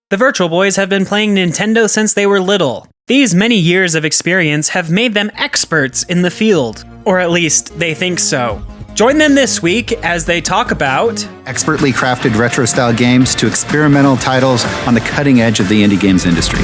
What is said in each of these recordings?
The Virtual Boys have been playing Nintendo since they were little. These many years of experience have made them experts in the field, or at least they think so. Join them this week as they talk about expertly crafted retro-style games to experimental titles on the cutting edge of the indie games industry.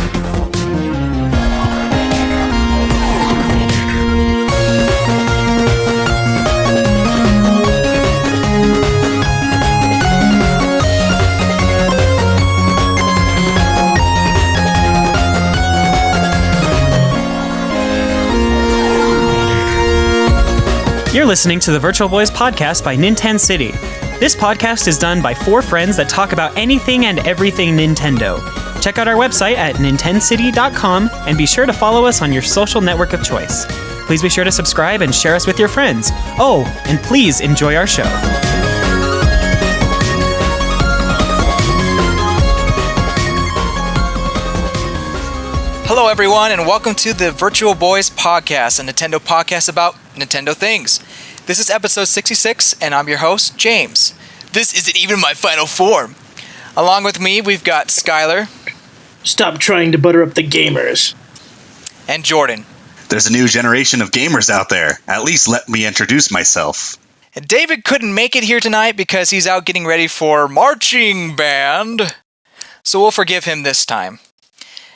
You're listening to the Virtual Boys podcast by Nintendo City. This podcast is done by four friends that talk about anything and everything Nintendo. Check out our website at nintendcity.com and be sure to follow us on your social network of choice. Please be sure to subscribe and share us with your friends. Oh, and please enjoy our show. Hello, everyone, and welcome to the Virtual Boys podcast, a Nintendo podcast about Nintendo things. This is episode 66, and I'm your host, James. This isn't even my final form. Along with me, we've got Skylar. Stop trying to butter up the gamers. And Jordan. There's a new generation of gamers out there. At least let me introduce myself. And David couldn't make it here tonight because he's out getting ready for marching band. So we'll forgive him this time.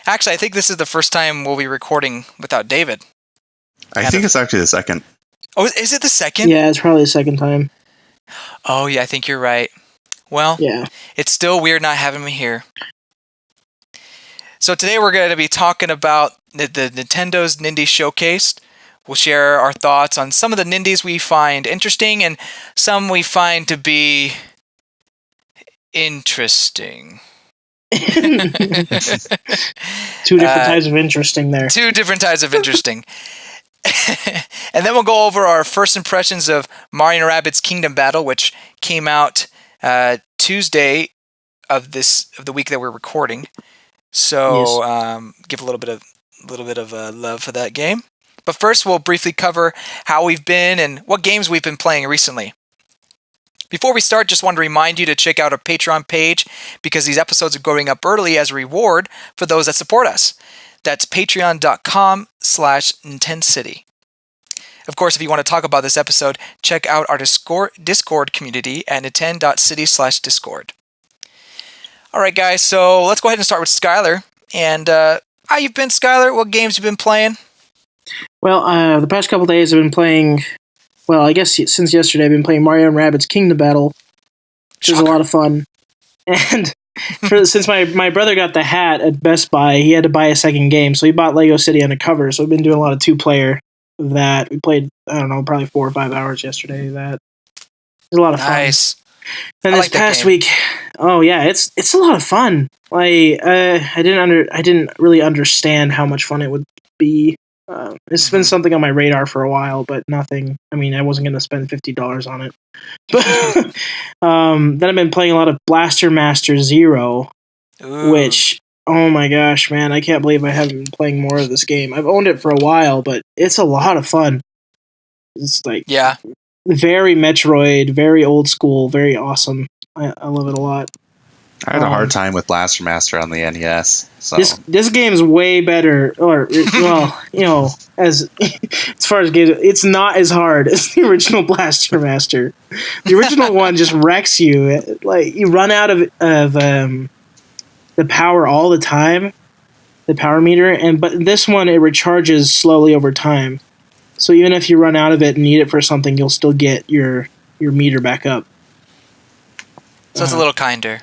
Actually, I think this is the first time we'll be recording without David. I think it's actually the second. Oh, is it the second? Yeah, it's probably the second time. Oh, yeah, I think you're right. Well, yeah. It's still weird not having me here. So today we're going to be talking about the Nintendo's Nindies Showcase. We'll share our thoughts on some of the Nindies we find interesting and some we find to be interesting. Two different types of interesting there. Two different types of interesting. And then we'll go over our first impressions of Mario and Rabbids Kingdom Battle, which came out Tuesday of the week that we're recording. So yes. Give a little bit of love for that game. But first, we'll briefly cover how we've been and what games we've been playing recently. Before we start, just want to remind you to check out our Patreon page because these episodes are going up early as a reward for those that support us. That's patreon.com/NintenCity. Of course, if you want to talk about this episode, check out our Discord community at nintendo.city/Discord. All right, guys, so let's go ahead and start with Skylar. And how you been, Skylar? What games you been playing? Well, the past couple days I've been playing... Well, I guess since yesterday I've been playing Mario and Rabbids Kingdom Battle, which is a lot of fun. And since my brother got the hat at Best Buy, he had to buy a second game, so he bought Lego City Undercover. So I've been doing a lot of two-player of that. We played, I don't know, probably 4 or 5 hours yesterday. That was a lot of fun. Nice. And this past week, oh yeah, it's a lot of fun. I didn't really understand how much fun it would be. It's been something on my radar for a while, but nothing. I mean, I wasn't going to spend $50 on it. But then I've been playing a lot of Blaster Master Zero, which, oh my gosh, man, I can't believe I haven't been playing more of this game. I've owned it for a while, but it's a lot of fun. It's like very Metroid, very old school, very awesome. I love it a lot. I had a hard time with Blaster Master on the NES. So this game's way better, or well, you know, as far as games, it's not as hard as the original Blaster Master. The original one just wrecks you. Like you run out of the power all the time, the power meter, but this one it recharges slowly over time. So even if you run out of it and need it for something, you'll still get your meter back up. So it's a little kinder.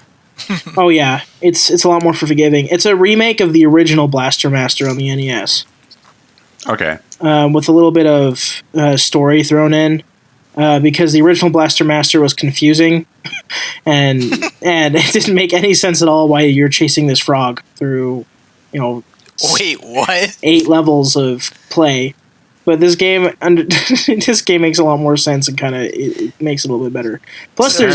Oh yeah, it's a lot more forgiving. It's a remake of the original Blaster Master on the NES. Okay. With a little bit of story thrown in, because the original Blaster Master was confusing, and it didn't make any sense at all why you're chasing this frog through, you know. Wait, what? 8 levels of play. But this game makes a lot more sense and kind of it makes it a little bit better. Plus, so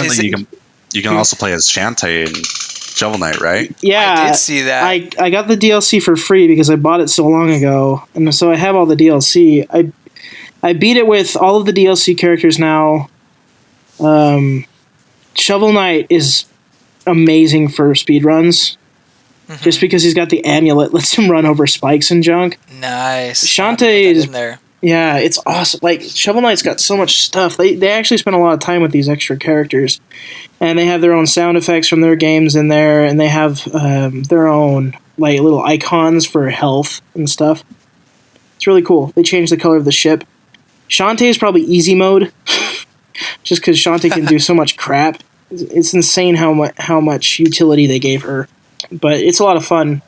you can also play as Shantae in Shovel Knight, right? Yeah, I did see that. I got the DLC for free because I bought it so long ago, and so I have all the DLC. I beat it with all of the DLC characters now. Shovel Knight is amazing for speedruns. just because he's got the amulet, lets him run over spikes and junk. Nice. Shantae is in there. Yeah, it's awesome. Like, Shovel Knight's got so much stuff. They actually spend a lot of time with these extra characters. And they have their own sound effects from their games in there, and they have their own, like, little icons for health and stuff. It's really cool. They changed the color of the ship. Shantae is probably easy mode, just because Shantae can do so much crap. It's insane how much utility they gave her. But it's a lot of fun.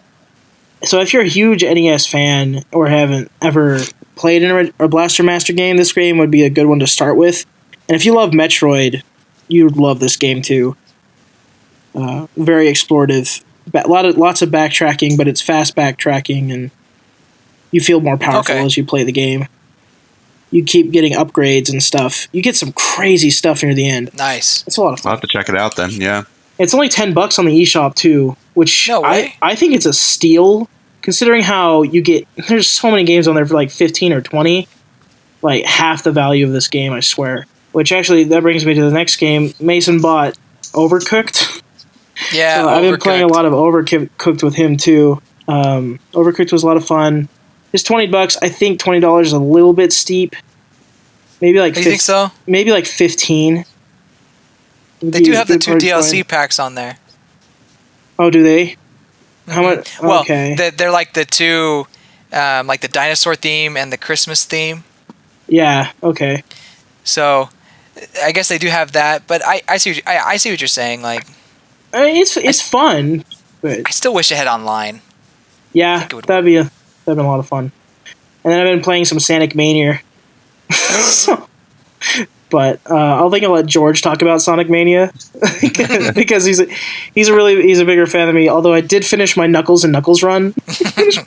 So if you're a huge NES fan or haven't ever played in a Blaster Master game, this game would be a good one to start with. And if you love Metroid, you would love this game too. Very explorative. Lots of backtracking, but it's fast backtracking, and you feel more powerful as you play the game. You keep getting upgrades and stuff. You get some crazy stuff near the end. Nice. It's a lot of fun. I'll have to check it out then, yeah. It's only $10 on the eShop too, which No way. I think it's a steal, considering how you get. There's so many games on there for like 15 or 20, like half the value of this game, I swear. Which actually, that brings me to the next game. Mason bought Overcooked. Yeah, so I've been playing a lot of Overcooked with him too. Overcooked was a lot of fun. It's $20. I think $20 is a little bit steep. Maybe like. You think so? Maybe like 15. They do have the 2 DLC packs on there. Oh, do they? How much? Well, okay. They're like the 2, like the dinosaur theme and the Christmas theme. Yeah. Okay. So, I guess they do have that, but I see what you're saying. Like, I mean, it's fun, but I still wish it had online. yeah, that'd be a lot of fun. And then I've been playing some Sonic Mania. But I'll let George talk about Sonic Mania because he's a bigger fan than me. Although I did finish my Knuckles and Knuckles run,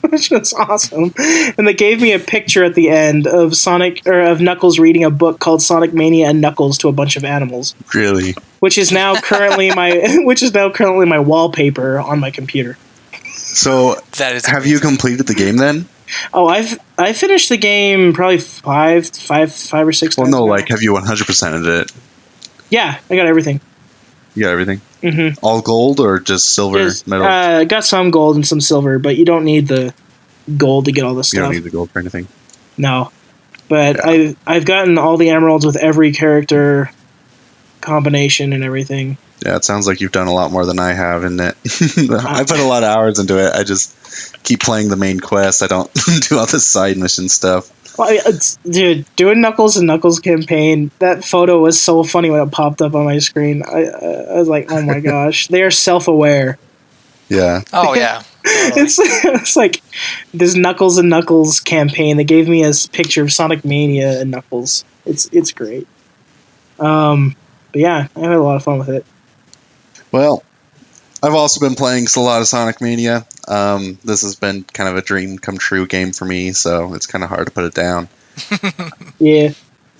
which was awesome, and they gave me a picture at the end of Knuckles reading a book called Sonic Mania and Knuckles to a bunch of animals. Really? Which is now currently my wallpaper on my computer. So, that is have you completed the game then? Oh, I finished the game probably five or six times. Well, no, now. like, have you 100%ed it? Yeah, I got everything. You got everything? Mm-hmm. All gold or just silver medal? I got some gold and some silver, but you don't need the gold to get all this stuff. You don't need the gold for anything? No. But yeah. I've gotten all the emeralds with every character combination and everything. Yeah, it sounds like you've done a lot more than I have in it. I put a lot of hours into it. I just keep playing the main quest. I don't do all the side mission stuff. Well, dude, doing Knuckles and Knuckles campaign, that photo was so funny when it popped up on my screen. I was like, oh my gosh. They are self-aware. Yeah. Oh, yeah. It's like this Knuckles and Knuckles campaign. They gave me a picture of Sonic Mania and Knuckles. It's great. But yeah, I had a lot of fun with it. Well, I've also been playing a lot of Sonic Mania. This has been kind of a dream come true game for me, so it's kind of hard to put it down. Yeah.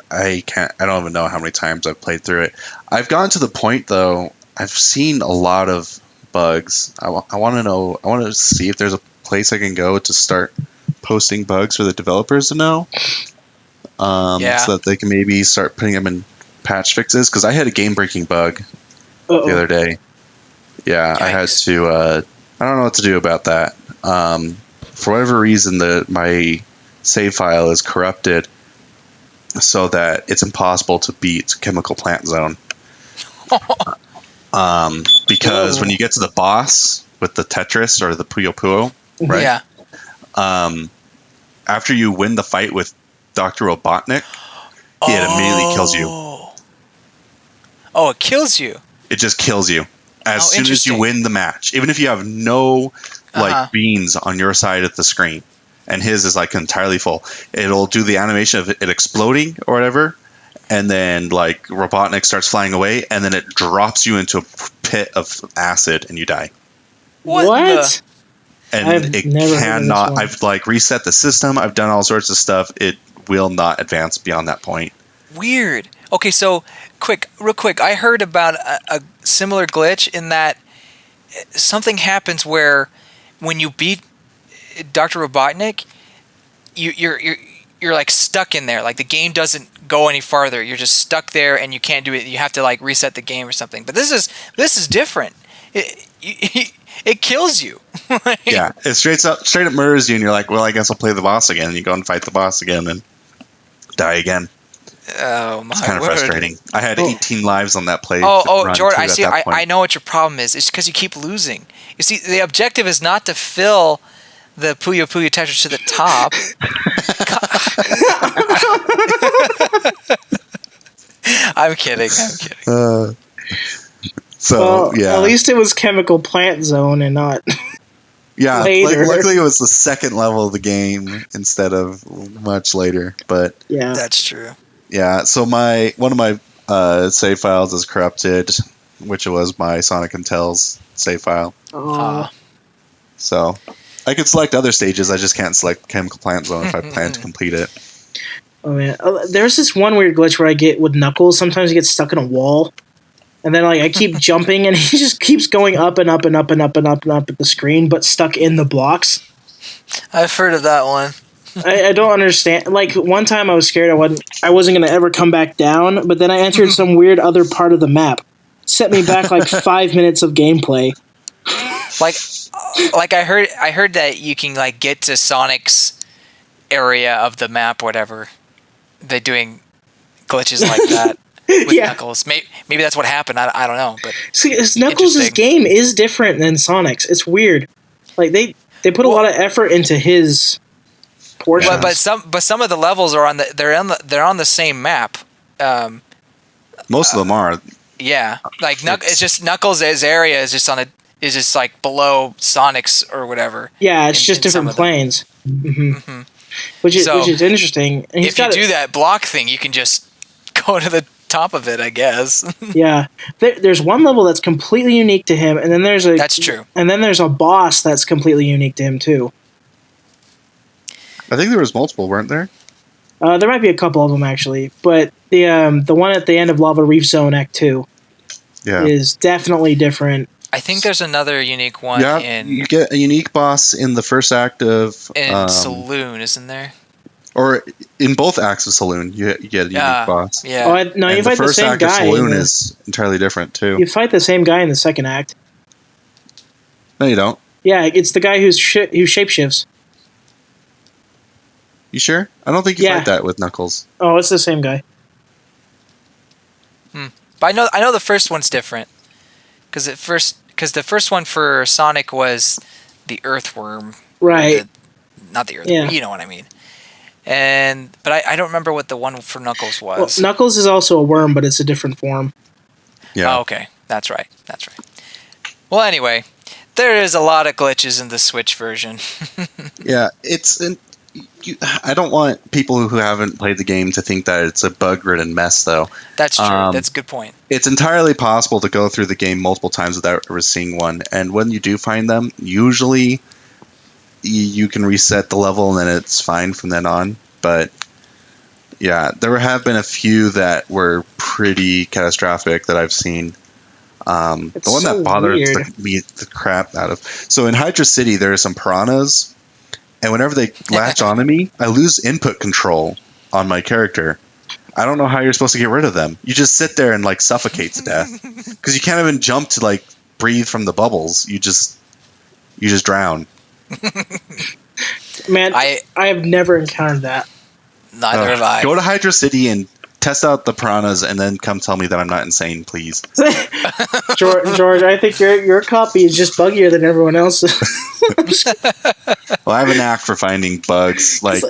I don't even know how many times I've played through it. I've gotten to the point, though, I've seen a lot of bugs. I want to see if there's a place I can go to start posting bugs for the developers to know. So that they can maybe start putting them in patch fixes, because I had a game-breaking bug the other day. Yeah, yikes. I had to. I don't know what to do about that. For whatever reason, my save file is corrupted, so that it's impossible to beat Chemical Plant Zone. Because when you get to the boss with the Tetris or the Puyo Puyo, right? Yeah. After you win the fight with Dr. Robotnik, it immediately kills you. Oh, it kills you. It just kills you as soon as you win the match. Even if you have no beans on your side of the screen, and his is like entirely full, it'll do the animation of it exploding or whatever, and then like Robotnik starts flying away, and then it drops you into a pit of acid, and you die. What? And it cannot. I've like reset the system. I've done all sorts of stuff. It will not advance beyond that point. Weird. Okay, so real quick, I heard about a similar glitch in that something happens where when you beat Dr. Robotnik, you're like stuck in there. Like the game doesn't go any farther. You're just stuck there and you can't do it. You have to like reset the game or something. But this is different. it kills you. Yeah, it straight up murders you, and you're like, well, I guess I'll play the boss again. And you go and fight the boss again and die again. Oh my! It's kind of word. frustrating. I had 18 lives on that play. Jordan, I see. I know what your problem is. It's because you keep losing. You see, the objective is not to fill the Puyo Puyo Tetris to the top. I'm kidding. At least it was Chemical Plant Zone and not. Yeah, later. Luckily it was the second level of the game instead of much later. But yeah, that's true. Yeah, so one of my save files is corrupted, which was my Sonic and Tails save file. So I could select other stages. I just can't select Chemical Plant Zone if I plan to complete it. Oh man, there's this one weird glitch where I get with Knuckles. Sometimes he gets stuck in a wall, and then I keep jumping, and he just keeps going up and up and up and up and up and up at the screen, but stuck in the blocks. I've heard of that one. I don't understand. Like, one time I was scared I wasn't going to ever come back down, but then I entered some weird other part of the map. Set me back like 5 minutes of gameplay. Like I heard that you can like get to Sonic's area of the map, whatever. They're doing glitches like that with Knuckles. Maybe that's what happened. I don't know. But see, Knuckles' game is different than Sonic's. It's weird. Like they put a lot of effort into his. But some of the levels are they're on the same map. Most of them are. Yeah, like it's just Knuckles' area is just like below Sonic's or whatever. Yeah, it's just different planes. Mm-hmm. Mm-hmm. Which is interesting. And if you do that block thing, you can just go to the top of it, I guess. Yeah, there's one level that's completely unique to him, and then that's true. And then there's a boss that's completely unique to him too. I think there was multiple, weren't there? There might be a couple of them actually, but the one at the end of Lava Reef Zone Act 2 is definitely different. I think there's another unique one. Yeah, you get a unique boss in the first act of Saloon, isn't there? Or in both acts of Saloon, you get a unique boss. Yeah. You fight the same guy. The first act of Saloon is entirely different too. You fight the same guy in the second act. No, you don't. Yeah, it's the guy who shapeshifts. You sure? I don't think you fight that with Knuckles. Oh, it's the same guy. But I know the first one's different because the first one for Sonic was the Earthworm, right? Not the Earthworm. Yeah. You know what I mean. But I don't remember what the one for Knuckles was. Well, Knuckles is also a worm, but it's a different form. Yeah. Oh, okay, that's right. Well, anyway, there is a lot of glitches in the Switch version. Yeah, I don't want people who haven't played the game to think that it's a bug-ridden mess, though. That's true. That's a good point. It's entirely possible to go through the game multiple times without ever seeing one. And when you do find them, usually you can reset the level and then it's fine from then on. But yeah, there have been a few that were pretty catastrophic that I've seen. The one that bothers me the crap out of. So in Hydra City, there are some piranhas. And whenever they latch onto me, I lose input control on my character. I don't know how you're supposed to get rid of them. You just sit there and like suffocate to death because you can't even jump to like breathe from the bubbles. You just drown. Man, I have never encountered that. Neither have I. Go to Hydra City and test out the piranhas, and then come tell me that I'm not insane, please. George, I think your copy is just buggier than everyone else's. Well, I have a knack for finding bugs. Like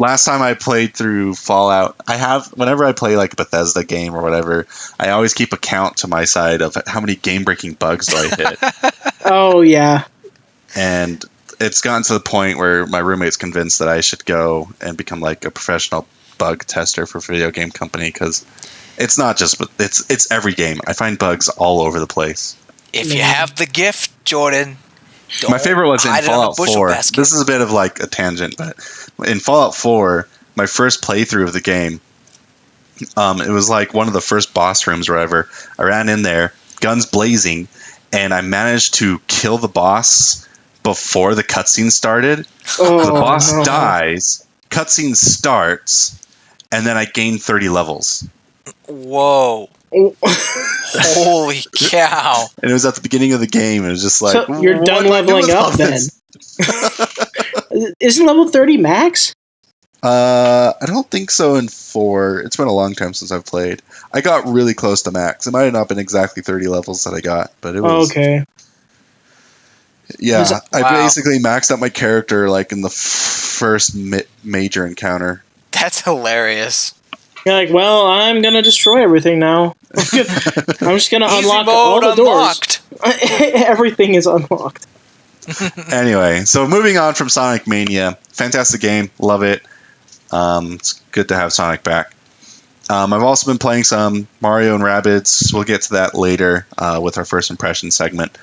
last time I played through Fallout, whenever I play like a Bethesda game or whatever, I always keep a count to my side of how many game-breaking bugs do I hit. Oh yeah. And it's gotten to the point where my roommate's convinced that I should go and become like a professional bug tester for a video game company, because it's not just it's every game. I find bugs all over the place. If you have the gift, Jordan. My favorite was in Fallout 4. Basket. This is a bit of like a tangent, but in Fallout 4, my first playthrough of the game, it was like one of the first boss rooms or whatever. I ran in there, guns blazing, and I managed to kill the boss before the cutscene started. The boss dies, cutscene starts, and then I gained 30 levels. Whoa. Holy cow! And it was at the beginning of the game. It was just like, So you're done what do I do leveling with all up then? this? Isn't level 30 max? I don't think so in 4. It's been a long time since I've played. I got really close to max. It might have not been exactly 30 levels that I got, but it was... Okay. Yeah, Wow. I basically maxed out my character like in the first major encounter. That's hilarious. You're like, well, I'm going to destroy everything now. I'm just going to Easy unlock mode all the unlocked. doors. Everything is unlocked. Anyway, so moving on from Sonic Mania. Fantastic game. Love it. It's good to have Sonic back. I've also been playing some Mario and Rabbids. We'll get to that later with our first impression segment.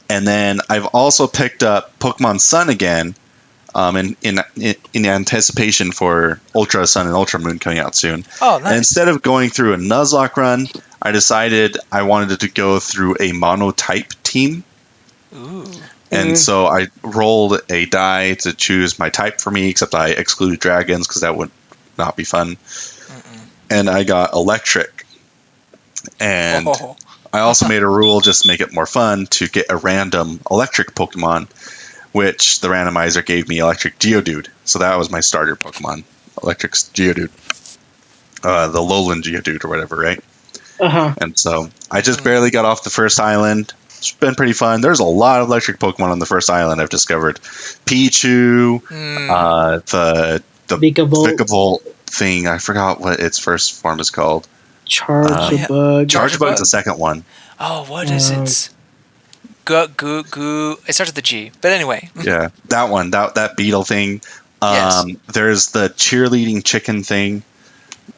And then I've also picked up Pokemon Sun again in anticipation for Ultra Sun and Ultra Moon coming out soon. Oh, nice. And instead of going through a Nuzlocke run, I decided I wanted to go through a monotype team. Ooh. And so I rolled a die to choose my type for me, except I excluded dragons because that would not be fun. And I got electric. And I also made a rule just to make it more fun to get a random electric Pokemon, which the randomizer gave me electric Geodude. So that was my starter Pokemon, electric Geodude. The Lowland Geodude or whatever, right? Uh-huh. And so I just barely got off the first island. It's been pretty fun. There's a lot of electric Pokemon on the first island I've discovered. Pichu, the Vikavolt thing. I forgot what its first form is called. Chargebug. Chargebug's the second one. Oh, what is it? Goo. It starts with the G. But anyway. Yeah, that one. That beetle thing. Yes. There's the cheerleading chicken thing.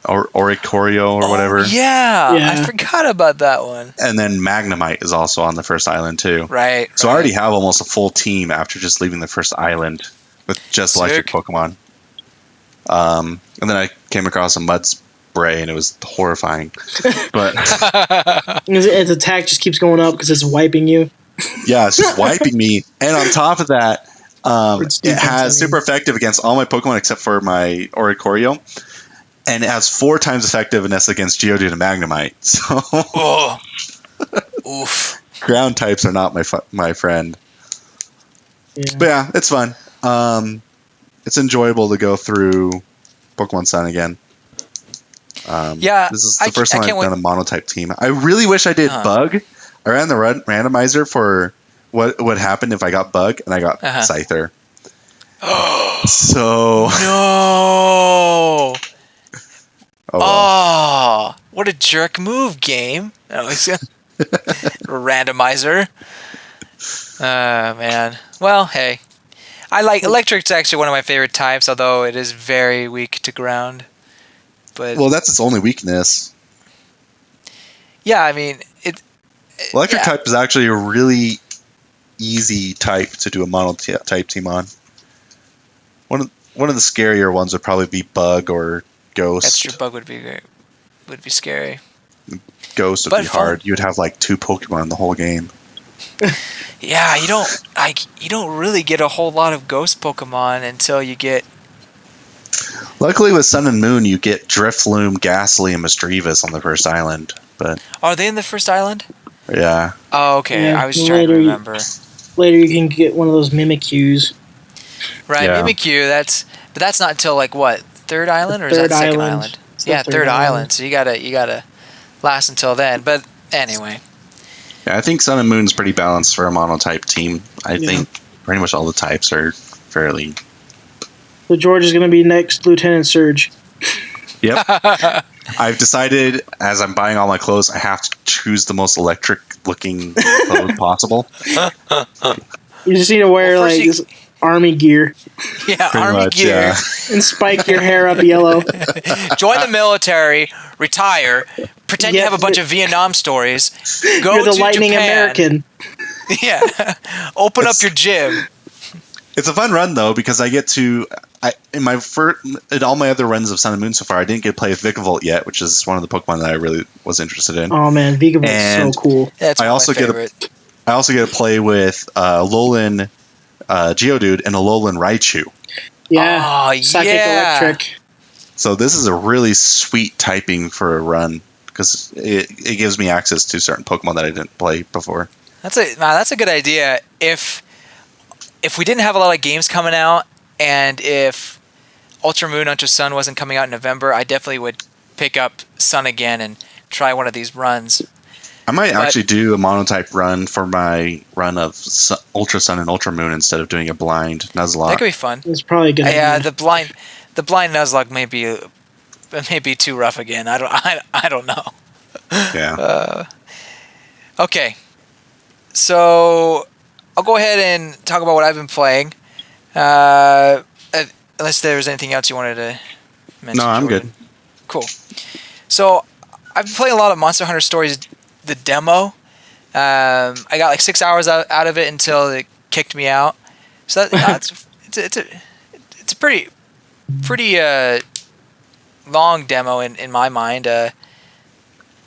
Or Oricorio or whatever. Yeah, I forgot about that one. And then Magnemite is also on the first island too. Right. So I already have almost a full team after just leaving the first island with just electric Pokemon. And then I came across a mud spray and it was horrifying. But its attack just keeps going up because it's wiping you. Yeah, it's just wiping me. And on top of that, it has super effective against all my Pokemon except for my Oricorio. And it has 4 times effectiveness against Geodude and Magnemite. So, oof. Ground types are not my friend. Yeah. But yeah, it's fun. It's enjoyable to go through Pokemon Sun again. This is the first time I've done a monotype team. I really wish I did Bug. I ran the randomizer for what would happen if I got Bug and I got Scyther. So no. Oh, well. What a jerk move, game. Randomizer. Man. Well, hey. I like electric's actually one of my favorite types, although it is very weak to ground. But that's its only weakness. Yeah, I mean, electric type is actually a really easy type to do a monotype team on. One of the scarier ones would probably be Bug or Ghost. That's true. Bug would be great. Would be scary. Ghost would be hard. You'd have like 2 Pokemon in the whole game. Yeah, you don't really get a whole lot of Ghost Pokemon until you get. Luckily, with Sun and Moon, you get Drifloon, Ghastly, and Misdreavus on the first island. But are they in the first island? Yeah. Oh, okay. Yeah, I was trying to remember. Later, you can get one of those Mimikyus. Right, yeah. Mimikyu. That's not until like what? Third island, or is that second island? Yeah, third island. So you gotta last until then. But anyway. Yeah, I think Sun and Moon's pretty balanced for a monotype team. I think pretty much all the types are fairly. So George is going to be next Lieutenant Surge. Yep. I've decided, as I'm buying all my clothes, I have to choose the most electric-looking clothes possible. You just need to wear this army gear. Yeah, pretty army gear. Yeah. And spike your hair up yellow. Join the military, retire, pretend you have a bunch of Vietnam stories, go You're the to Lightning Japan. American. Yeah. Open up your gym. It's a fun run, though, because I get to... in all my other runs of Sun and Moon so far, I didn't get to play with Vikavolt yet, which is one of the Pokemon that I really was interested in. Oh, man. Vikavolt's so cool. That's I also get to play with Alolan Geodude and Alolan Raichu. Yeah. Psychic Electric. So this is a really sweet typing for a run because it gives me access to certain Pokemon that I didn't play before. That's a good idea. If we didn't have a lot of games coming out, and if Ultra Moon, Ultra Sun wasn't coming out in November, I definitely would pick up Sun again and try one of these runs. I might actually do a monotype run for my run of Ultra Sun and Ultra Moon instead of doing a blind Nuzlocke. That could be fun. It's probably a good idea. Yeah, the blind Nuzlocke may be too rough again. I don't know. Yeah. Okay. So I'll go ahead and talk about what I've been playing. Unless there's anything else you wanted to mention. No, I'm Jordan. good. Cool. So I've been playing a lot of Monster Hunter Stories, the demo. I got like 6 hours out of it until it kicked me out. So it's a pretty long demo in my mind.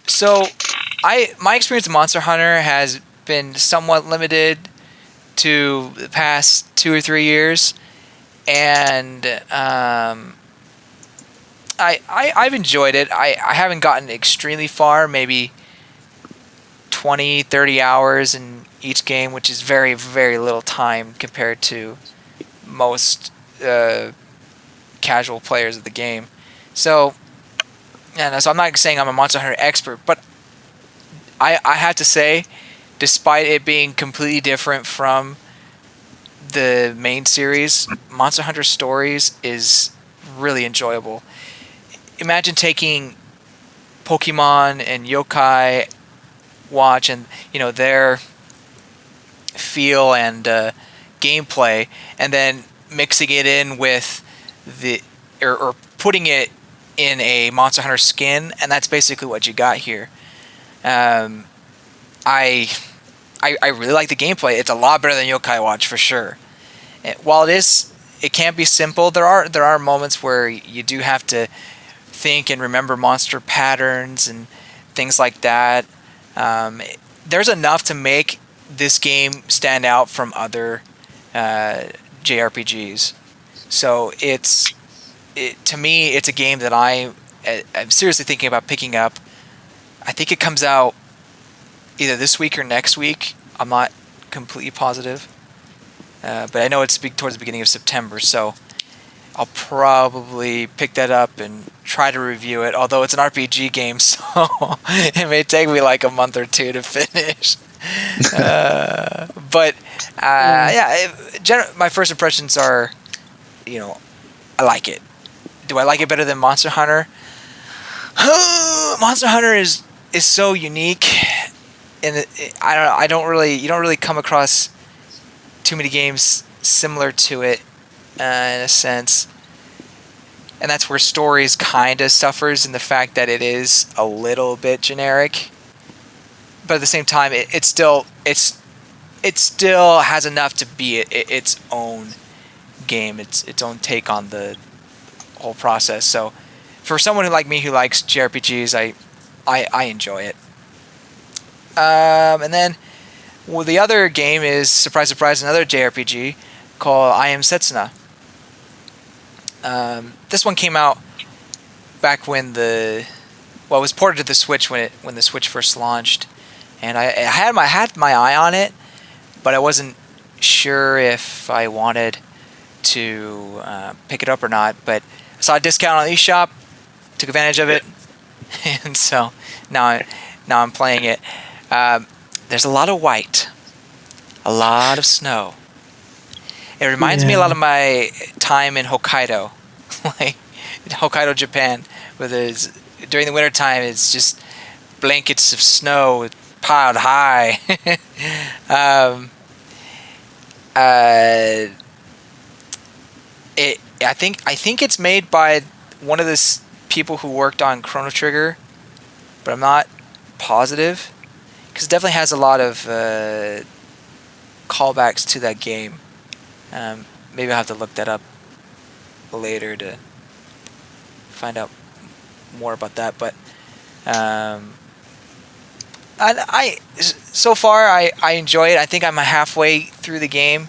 So my experience with Monster Hunter has been somewhat limited to the past 2 or 3 years, and I've enjoyed it. I haven't gotten extremely far, maybe 20, 30 hours in each game, which is very, very little time compared to most casual players of the game. So I'm not saying I'm a Monster Hunter expert, but I have to say, despite it being completely different from the main series, Monster Hunter Stories is really enjoyable. Imagine taking Pokemon and Yokai Watch and their feel and gameplay, and then mixing it in with or putting it in a Monster Hunter skin, and that's basically what you got here. I really like the gameplay. It's a lot better than Yokai Watch for sure. While it can be simple, there are moments where you do have to think and remember monster patterns and things like that. There's enough to make this game stand out from other JRPGs. So to me, it's a game that I'm seriously thinking about picking up. I think it comes out either this week or next week. I'm not completely positive. But I know it's towards the beginning of September, so I'll probably pick that up and try to review it, although it's an RPG game, so it may take me like a month or two to finish. My first impressions are, I like it. Do I like it better than Monster Hunter? Monster Hunter is so unique, and you don't really come across too many games similar to it in a sense, and that's where Stories kind of suffers in the fact that it is a little bit generic, but at the same time it still has enough to be its own game, its own take on the whole process. So for someone like me who likes JRPGs, I enjoy it. And then the other game is, surprise, surprise, another JRPG called I Am Setsuna. This one came out back when it was ported to the Switch when the Switch first launched, and I had my eye on it, but I wasn't sure if I wanted to pick it up or not. But I saw a discount on eShop, took advantage of it, and so now I'm playing it. There's a lot of white, a lot of snow. It reminds me a lot of my time in Hokkaido, like Hokkaido, Japan, where during the wintertime it's just blankets of snow piled high. I think it's made by one of the people who worked on Chrono Trigger, but I'm not positive. Because it definitely has a lot of callbacks to that game. Maybe I'll have to look that up later to find out more about that. But so far I enjoy it. I think I'm halfway through the game.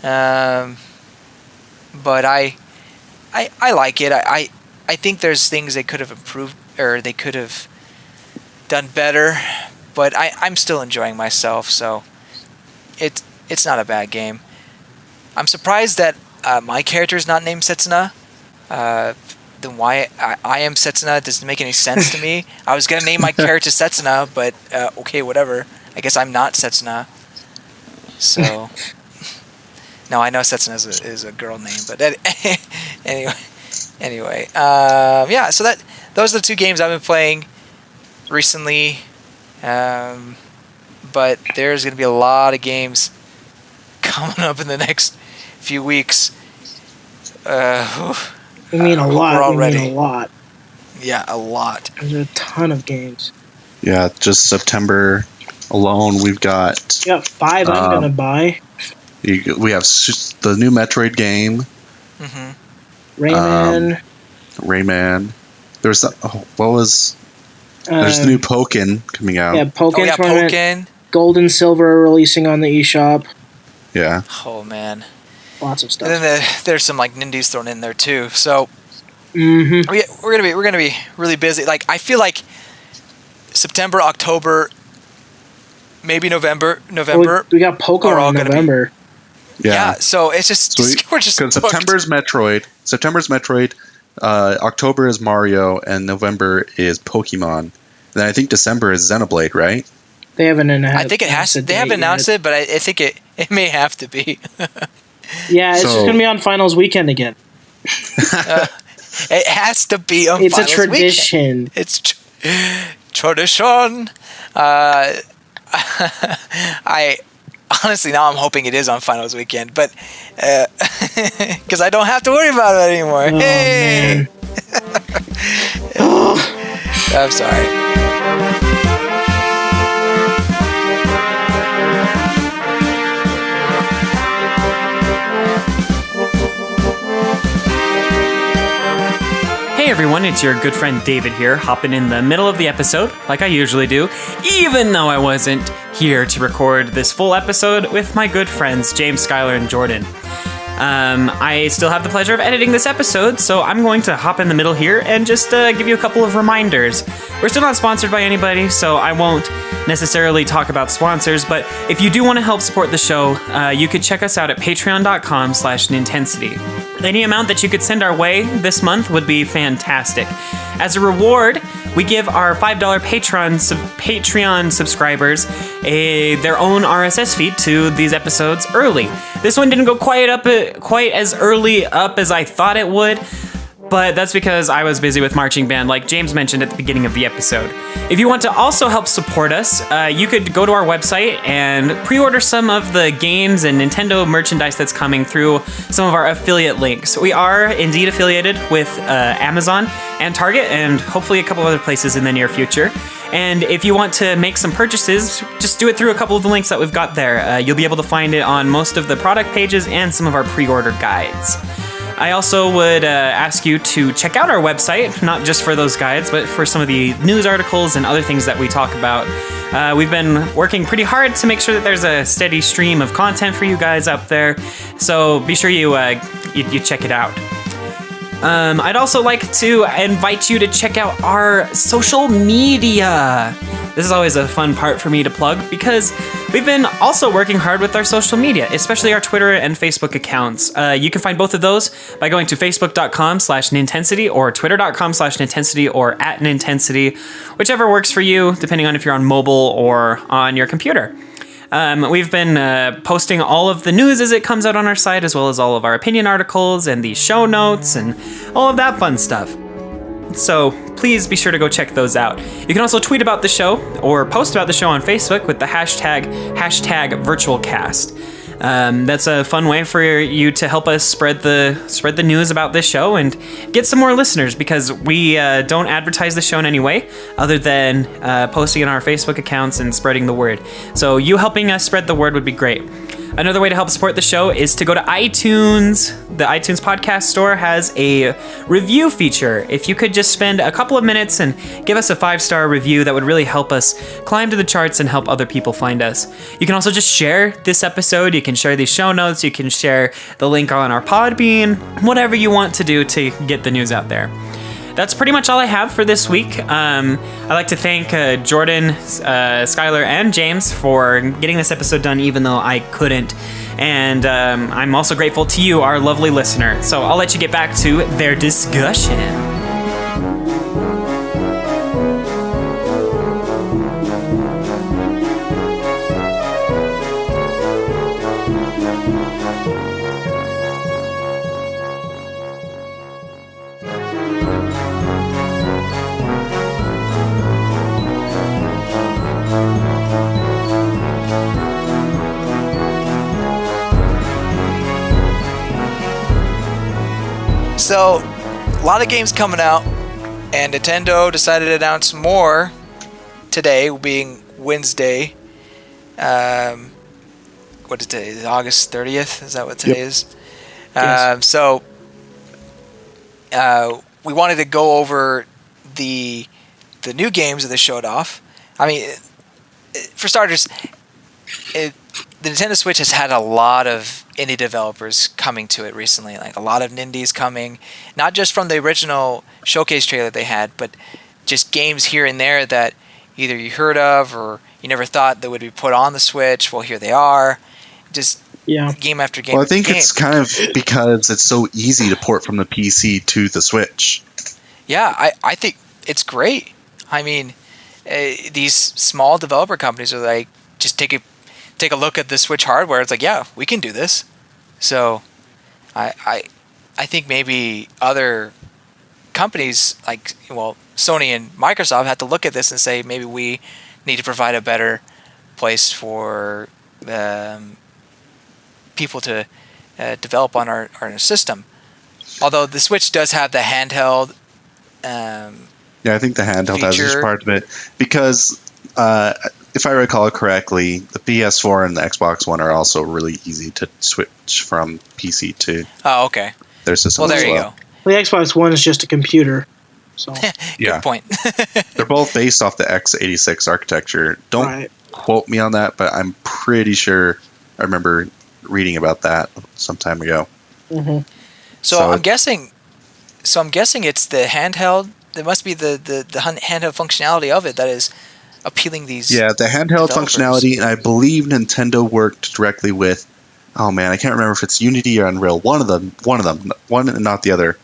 But I like it. I think there's things they could have improved, or they could have done better, but I'm still enjoying myself, so it's not a bad game. I'm surprised that my character is not named Setsuna. Then why I am Setsuna doesn't make any sense to me. I was gonna name my character Setsuna, but okay, whatever. I guess I'm not Setsuna. So, no, I know Setsuna is a girl name, but anyway, yeah. So those are the two games I've been playing recently. But there's gonna be a lot of games coming up in the next few weeks. We mean a lot. We mean a lot. Yeah, a lot. There's a ton of games. Yeah, just September alone, we've got... You got 5 I'm going to buy. We have the new Metroid game. Mm-hmm. Rayman. There's... what was... There's the new Pokken coming out. Yeah, Pokken tournament. Pokken. Gold and Silver are releasing on the eShop. Yeah. Oh, man. Lots of stuff. And then there's some like Nindies thrown in there too. So we're gonna be really busy. Like I feel like September, October, maybe November. Well, we got Pokemon in November. Yeah. So it's just we're just because booked. September's Metroid, October is Mario, and November is Pokemon. Then I think December is Xenoblade, right? They haven't announced. I think it has. They haven't announced it, but I think it may have to be. Yeah, it's just going to be on finals weekend again. It has to be on it's finals a tradition. Weekend. It's tradition. I honestly, now I'm hoping it is on finals weekend, but because I don't have to worry about it anymore. Oh, hey! I'm sorry. Hey everyone, it's your good friend David here, hopping in the middle of the episode, like I usually do, even though I wasn't here to record this full episode with my good friends James, Skylar, and Jordan. I still have the pleasure of editing this episode, so I'm going to hop in the middle here and just give you a couple of reminders. We're still not sponsored by anybody, so I won't necessarily talk about sponsors, but if you do want to help support the show, you could check us out at patreon.com/Nintensity. Any amount that you could send our way this month would be fantastic. As a reward, we give our $5 Patreon subscribers their own RSS feed to these episodes early. This one didn't go quite as early up as I thought it would, but that's because I was busy with marching band, like James mentioned at the beginning of the episode. If you want to also help support us, you could go to our website and pre-order some of the games and Nintendo merchandise that's coming through some of our affiliate links. We are indeed affiliated with Amazon and Target and hopefully a couple other places in the near future. And if you want to make some purchases, just do it through a couple of the links that we've got there. You'll be able to find it on most of the product pages and some of our pre-order guides. I also would ask you to check out our website, not just for those guides, but for some of the news articles and other things that we talk about. We've been working pretty hard to make sure that there's a steady stream of content for you guys out there, so be sure you check it out. I'd also like to invite you to check out our social media. This is always a fun part for me to plug because we've been also working hard with our social media, especially our Twitter and Facebook accounts. You can find both of those by going to facebook.com/Nintensity or twitter.com/Nintensity or @Nintensity, whichever works for you, depending on if you're on mobile or on your computer. We've been posting all of the news as it comes out on our site, as well as all of our opinion articles and the show notes and all of that fun stuff. So please be sure to go check those out. You can also tweet about the show or post about the show on Facebook with the hashtag #VirtualCast. That's a fun way for you to help us spread the news about this show and get some more listeners, because we don't advertise the show in any way other than posting in our Facebook accounts and spreading the word. So you helping us spread the word would be great. Another way to help support the show is to go to iTunes. The iTunes podcast store has a review feature. If you could just spend a couple of minutes and give us a 5-star review, that would really help us climb to the charts and help other people find us. You can also just share this episode. You can share these show notes. You can share the link on our Podbean, whatever you want to do to get the news out there. that's pretty much all I have for this week. I'd like to thank Jordan, Skylar, and James for getting this episode done, even though I couldn't. And I'm also grateful to you, our lovely listener. So I'll let you get back to their discussion. So, a lot of games coming out, and Nintendo decided to announce more today, being Wednesday. What is today? August 30th? Is that what today is? Yes. So, we wanted to go over the new games that they showed off. I mean, for starters, the Nintendo Switch has had a lot of indie developers coming to it recently, like a lot of Nindies coming, not just from the original showcase trailer they had, but just games here and there that either you heard of or you never thought that would be put on the Switch. Well, here they are. Just game after game. Well, I think game. it's kind of because it's so easy to port from the PC to the Switch. Yeah, I think it's great. I mean, these small developer companies are like, just take a look at the Switch hardware. It's like, yeah, we can do this. So I think maybe other companies like, well, Sony and Microsoft had to look at this and say, maybe we need to provide a better place for people to develop on our system. Although the Switch does have the handheld Yeah, I think the handheld has this part of it because if I recall correctly, the PS4 and the Xbox One are also really easy to switch from PC to. Oh, okay. Their system. Well, there you go. The Xbox One is just a computer. So Good point. They're both based off the x86 architecture. Don't quote me on that, but I'm pretty sure I remember reading about that some time ago. Mm-hmm. So I'm guessing it's the handheld. It must be the handheld functionality of it that is appealing these. Yeah, the handheld developers. functionality, and I believe Nintendo worked directly with. Oh man, I can't remember if it's Unity or Unreal. One of them, one and not the other,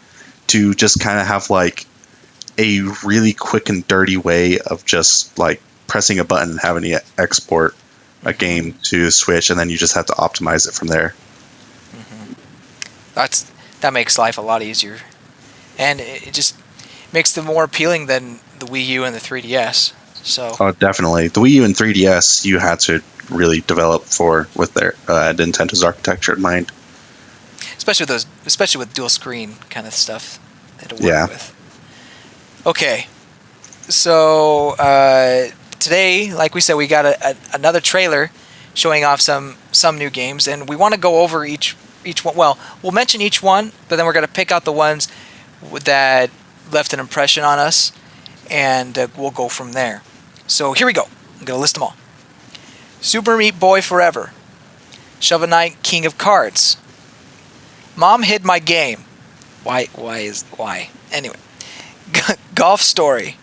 to just kind of have like a really quick and dirty way of just like pressing a button and having to export a game to Switch, and then you just have to optimize it from there. Mm-hmm. That makes life a lot easier, and it just makes them more appealing than the Wii U and the 3DS. So. Oh, definitely. The Wii U and 3DS, you had to really develop with their Nintendo's architecture in mind. Especially with dual screen kind of stuff that it work with. Okay, so today, like we said, we got another trailer showing off some new games, and we want to go over each one. Well, we'll mention each one, but then we're going to pick out the ones that left an impression on us, and we'll go from there. So here we go. I'm going to list them all. Super Meat Boy Forever. Shovel Knight King of Cards. Mom hid my game. Why? Anyway. Golf Story.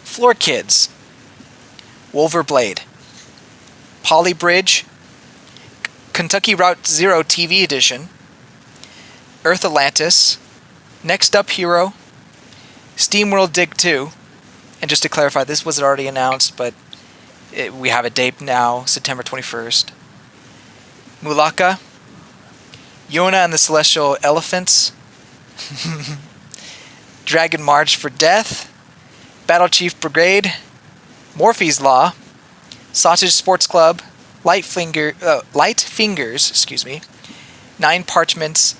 Floor Kids. Wolverblade. Poly Bridge. Kentucky Route Zero TV Edition. Earth Atlantis. Next Up Hero. SteamWorld Dig 2. And just to clarify, this was already announced, but we have a date now, September 21st. Mulaka. Yona and the Celestial Elephants. Dragon March for Death. Battle Chief Brigade. Morphe's Law. Sausage Sports Club. Light Fingers, 9 Parchments.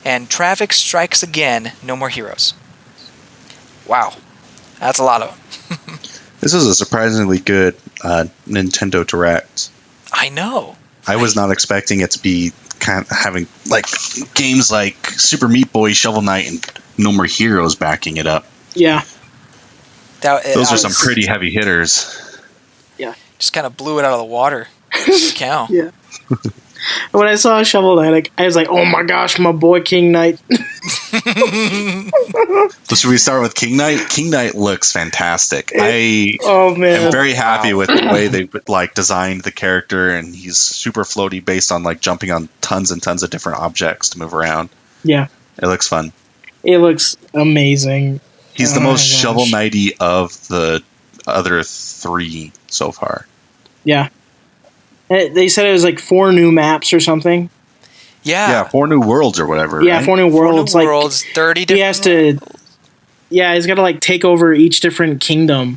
And Traffic Strikes Again, No More Heroes. Wow. That's a lot of them. This is a surprisingly good Nintendo Direct. I know. I was not expecting it to be kind of having like games like Super Meat Boy, Shovel Knight, and No More Heroes backing it up. Yeah. Those are some pretty heavy hitters. Yeah. Just kind of blew it out of the water. Count. Yeah. When I saw Shovel Knight, I was like, "Oh my gosh, my boy King Knight!" So should we start with King Knight? King Knight looks fantastic. Oh man, I'm very happy with the way they like designed the character, and he's super floaty based on like jumping on tons and tons of different objects to move around. Yeah, it looks fun. It looks amazing. He's the most Shovel Knighty of the other three so far. Yeah, they said it was like 4 new maps or something. Yeah, 4 new worlds or whatever. Yeah, right? 4 new worlds. 4 new worlds, 30 different. He has to. Yeah, he's got to like take over each different kingdom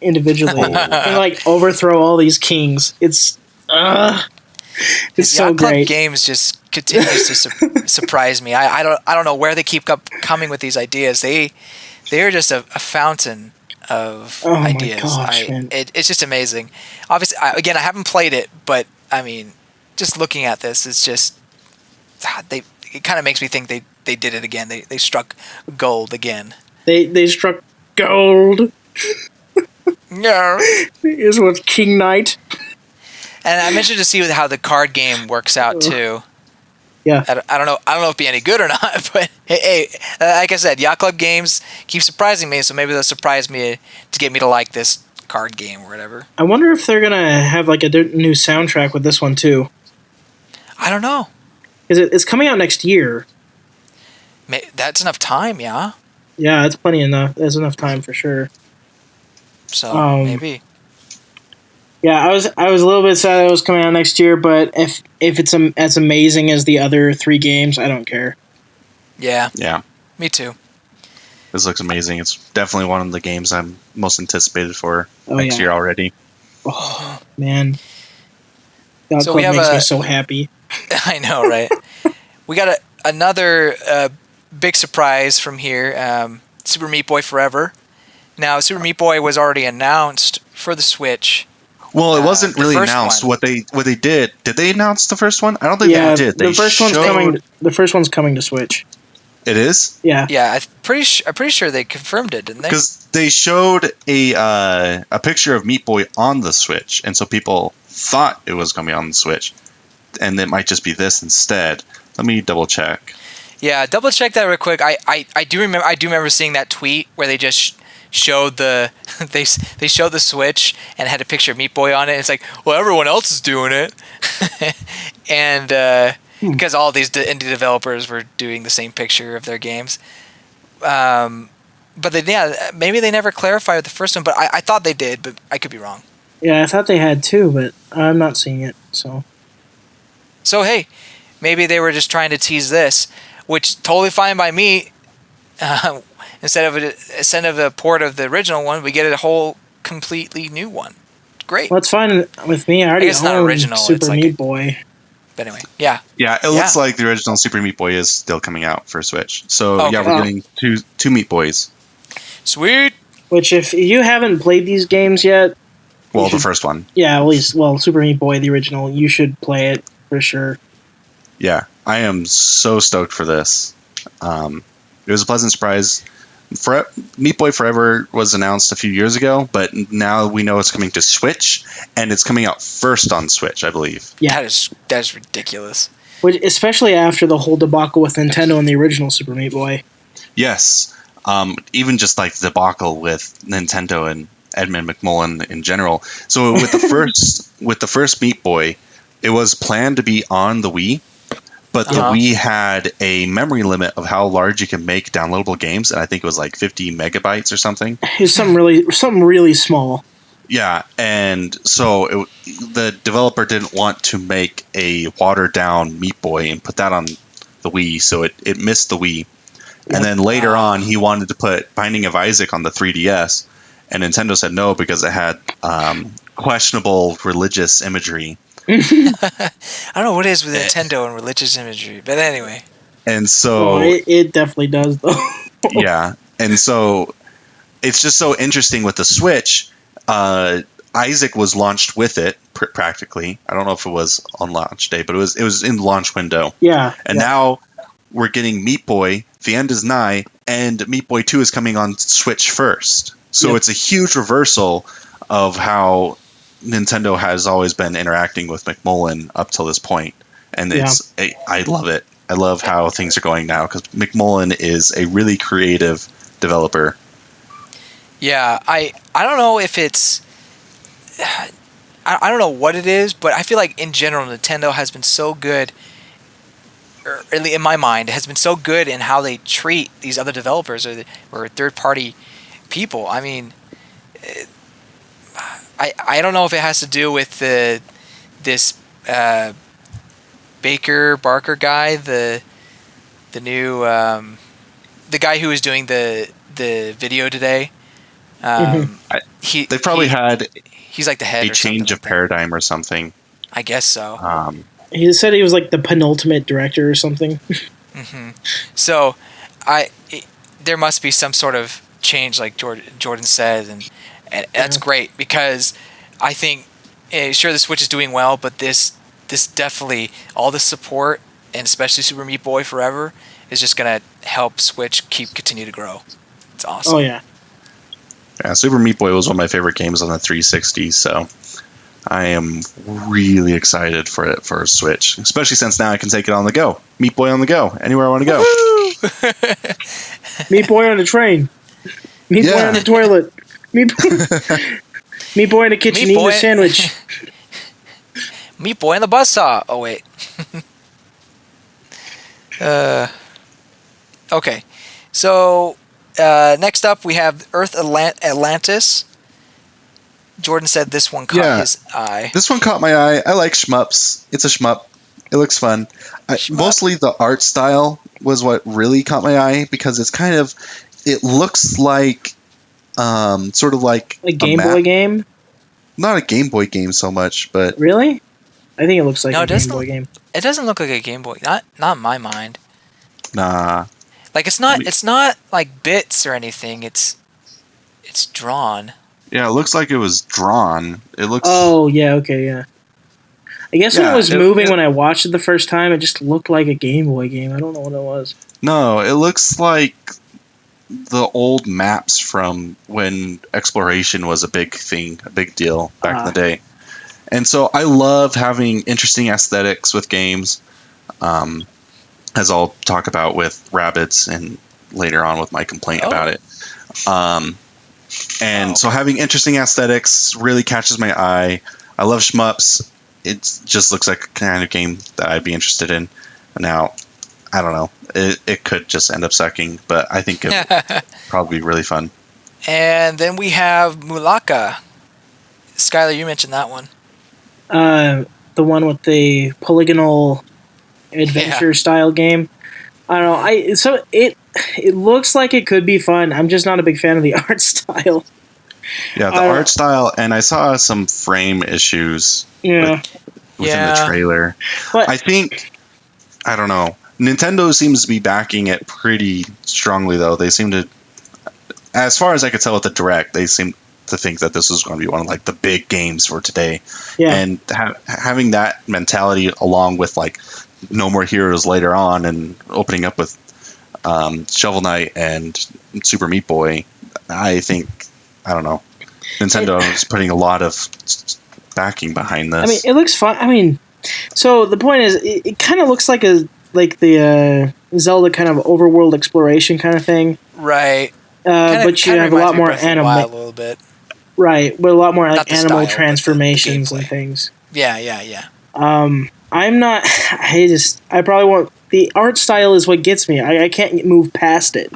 individually and like overthrow all these kings. It's so Yacht Club great. Games just continues to surprise me. I don't know where they keep coming with these ideas. They are just a fountain of ideas. My gosh, man. It's just amazing. Obviously, I haven't played it, but I mean, just looking at this, it's just it kind of makes me think they did it again. They struck gold again. They struck gold. Yeah, is with King Knight. and I'm interested to see how the card game works out too. Yeah, I don't know if it'll be any good or not, but hey, like I said, Yacht Club Games keep surprising me, so maybe they'll surprise me to get me to like this card game or whatever. I wonder if they're gonna have like a new soundtrack with this one too. I don't know. It's coming out next year. That's enough time, yeah. Yeah, it's plenty enough. There's enough time for sure. So maybe. Yeah, I was a little bit sad it was coming out next year, but if it's as amazing as the other 3 games, I don't care. Yeah. Yeah. Me too. This looks amazing. It's definitely one of the games I'm most anticipated for next year already. Oh man, Yacht So Club makes me so happy. I know, right? We got another big surprise from here. Super Meat Boy Forever. Now, Super Meat Boy was already announced for the Switch. Well, it wasn't really announced. One. What they did. Did they announce the first one? I don't think they did. The first one's coming to Switch. It is? Yeah. Yeah, I'm pretty sure they confirmed it, didn't they? Because they showed a picture of Meat Boy on the Switch, and so people thought it was going to be on the Switch, and it might just be this instead. Let me double check. Yeah, double check that real quick. I do remember seeing that tweet where they just showed the they showed the Switch and had a picture of Meat Boy on it. It's like, well, everyone else is doing it, and because all these indie developers were doing the same picture of their games. But maybe they never clarified with the first one. But I thought they did, but I could be wrong. Yeah, I thought they had too, but I'm not seeing it. So hey, maybe they were just trying to tease this, which totally fine by me. Instead of a port of the original one, we get a whole completely new one. Great. Well, it's fine with me. I already own not original. Super like Meat Boy. But anyway, yeah. Yeah, it looks like the original Super Meat Boy is still coming out for Switch. So yeah, we're getting two Meat Boys. Sweet. Which, if you haven't played these games yet, the first one. Yeah, at least Super Meat Boy, the original, you should play it for sure. Yeah, I am so stoked for this. It was a pleasant surprise. Meat Boy Forever was announced a few years ago, but now we know it's coming to Switch, and it's coming out first on Switch, I believe. Yeah, that's ridiculous. Which, especially after the whole debacle with Nintendo and the original Super Meat Boy. Yes, even just like the debacle with Nintendo and Edmund McMullen in general. So with the first Meat Boy, it was planned to be on the Wii. But the Wii had a memory limit of how large you can make downloadable games, and I think it was like 50 megabytes or something. It's something really small. Yeah, and so the developer didn't want to make a watered-down Meat Boy and put that on the Wii, so it missed the Wii. Yep. And then later on, he wanted to put Binding of Isaac on the 3DS, and Nintendo said no because it had questionable religious imagery. I don't know what it is with Nintendo and religious imagery, but anyway. And so it definitely does, though. Yeah, and so it's just so interesting with the Switch. Isaac was launched with it practically. I don't know if it was on launch day, but it was in the launch window. Yeah, and now we're getting Meat Boy. The end is nigh, and Meat Boy 2 is coming on Switch first. So it's a huge reversal of how Nintendo has always been interacting with McMullen up till this point. and I love it. I love how things are going now because McMullen is a really creative developer. Yeah, I don't know if it's... I don't know what it is, but I feel like in general Nintendo has been so good, or in my mind, has been so good in how they treat these other developers or third-party people. I mean, I don't know if it has to do with this Barker guy, the new the guy who was doing the video today. They probably had he's like the head a change of paradigm or something. I guess so. He said he was like the penultimate director or something. Mm-hmm. So there must be some sort of change, like Jordan said, and that's great because I think sure the Switch is doing well, but this definitely, all the support and especially Super Meat Boy Forever is just gonna help Switch continue to grow. It's awesome. Oh yeah. Yeah, Super Meat Boy was one of my favorite games on the 360, so I am really excited for it for Switch, especially since now I can take it on the go. Meat Boy on the go, anywhere I want to go. Meat Boy on the train. Meat Boy on the toilet. Meat Boy in the kitchen eating a sandwich. Meat Boy in the buzzsaw. Oh wait. Okay, so next up we have Earth Atlantis. Jordan said this one caught his eye. This one caught my eye. I like shmups. It's a shmup. It looks fun. Mostly the art style was what really caught my eye because it's kind of, it looks like sort of like a Game Boy game? Not a Game Boy game so much, but... Really? I think it looks like a Game Boy game. It doesn't look like a Game Boy. Not in my mind. Nah. Like it's not like bits or anything. It's drawn. Yeah, it looks like it was drawn. It looks... Oh, yeah, okay, yeah. I guess when it was moving when I watched it the first time, it just looked like a Game Boy game. I don't know what it was. No, it looks like the old maps from when exploration was a big thing, a big deal back in the day. And so I love having interesting aesthetics with games, as I'll talk about with Rabbids and later on with my complaint about it. So having interesting aesthetics really catches my eye. I love shmups. It just looks like a kind of game that I'd be interested in. Now, I don't know. It could just end up sucking, but I think it would probably be really fun. And then we have Mulaka. Skylar, you mentioned that one. The one with the polygonal adventure style game. I don't know. So it looks like it could be fun. I'm just not a big fan of the art style. Yeah, the art style, and I saw some frame issues within the trailer. But I think, I don't know. Nintendo seems to be backing it pretty strongly, though. They seem to, as far as I could tell with the Direct, they seem to think that this is going to be one of like the big games for today. Yeah. And having that mentality along with like No More Heroes later on and opening up with Shovel Knight and Super Meat Boy, I think, I don't know, Nintendo is putting a lot of backing behind this. I mean, it looks fun. I mean, so the point is, it kind of looks like the Zelda kind of overworld exploration kind of thing, right? But you have a lot more animal, a little bit, right? But a lot more like animal transformations and things. Yeah. I'm not. I probably won't. The art style is what gets me. I can't move past it.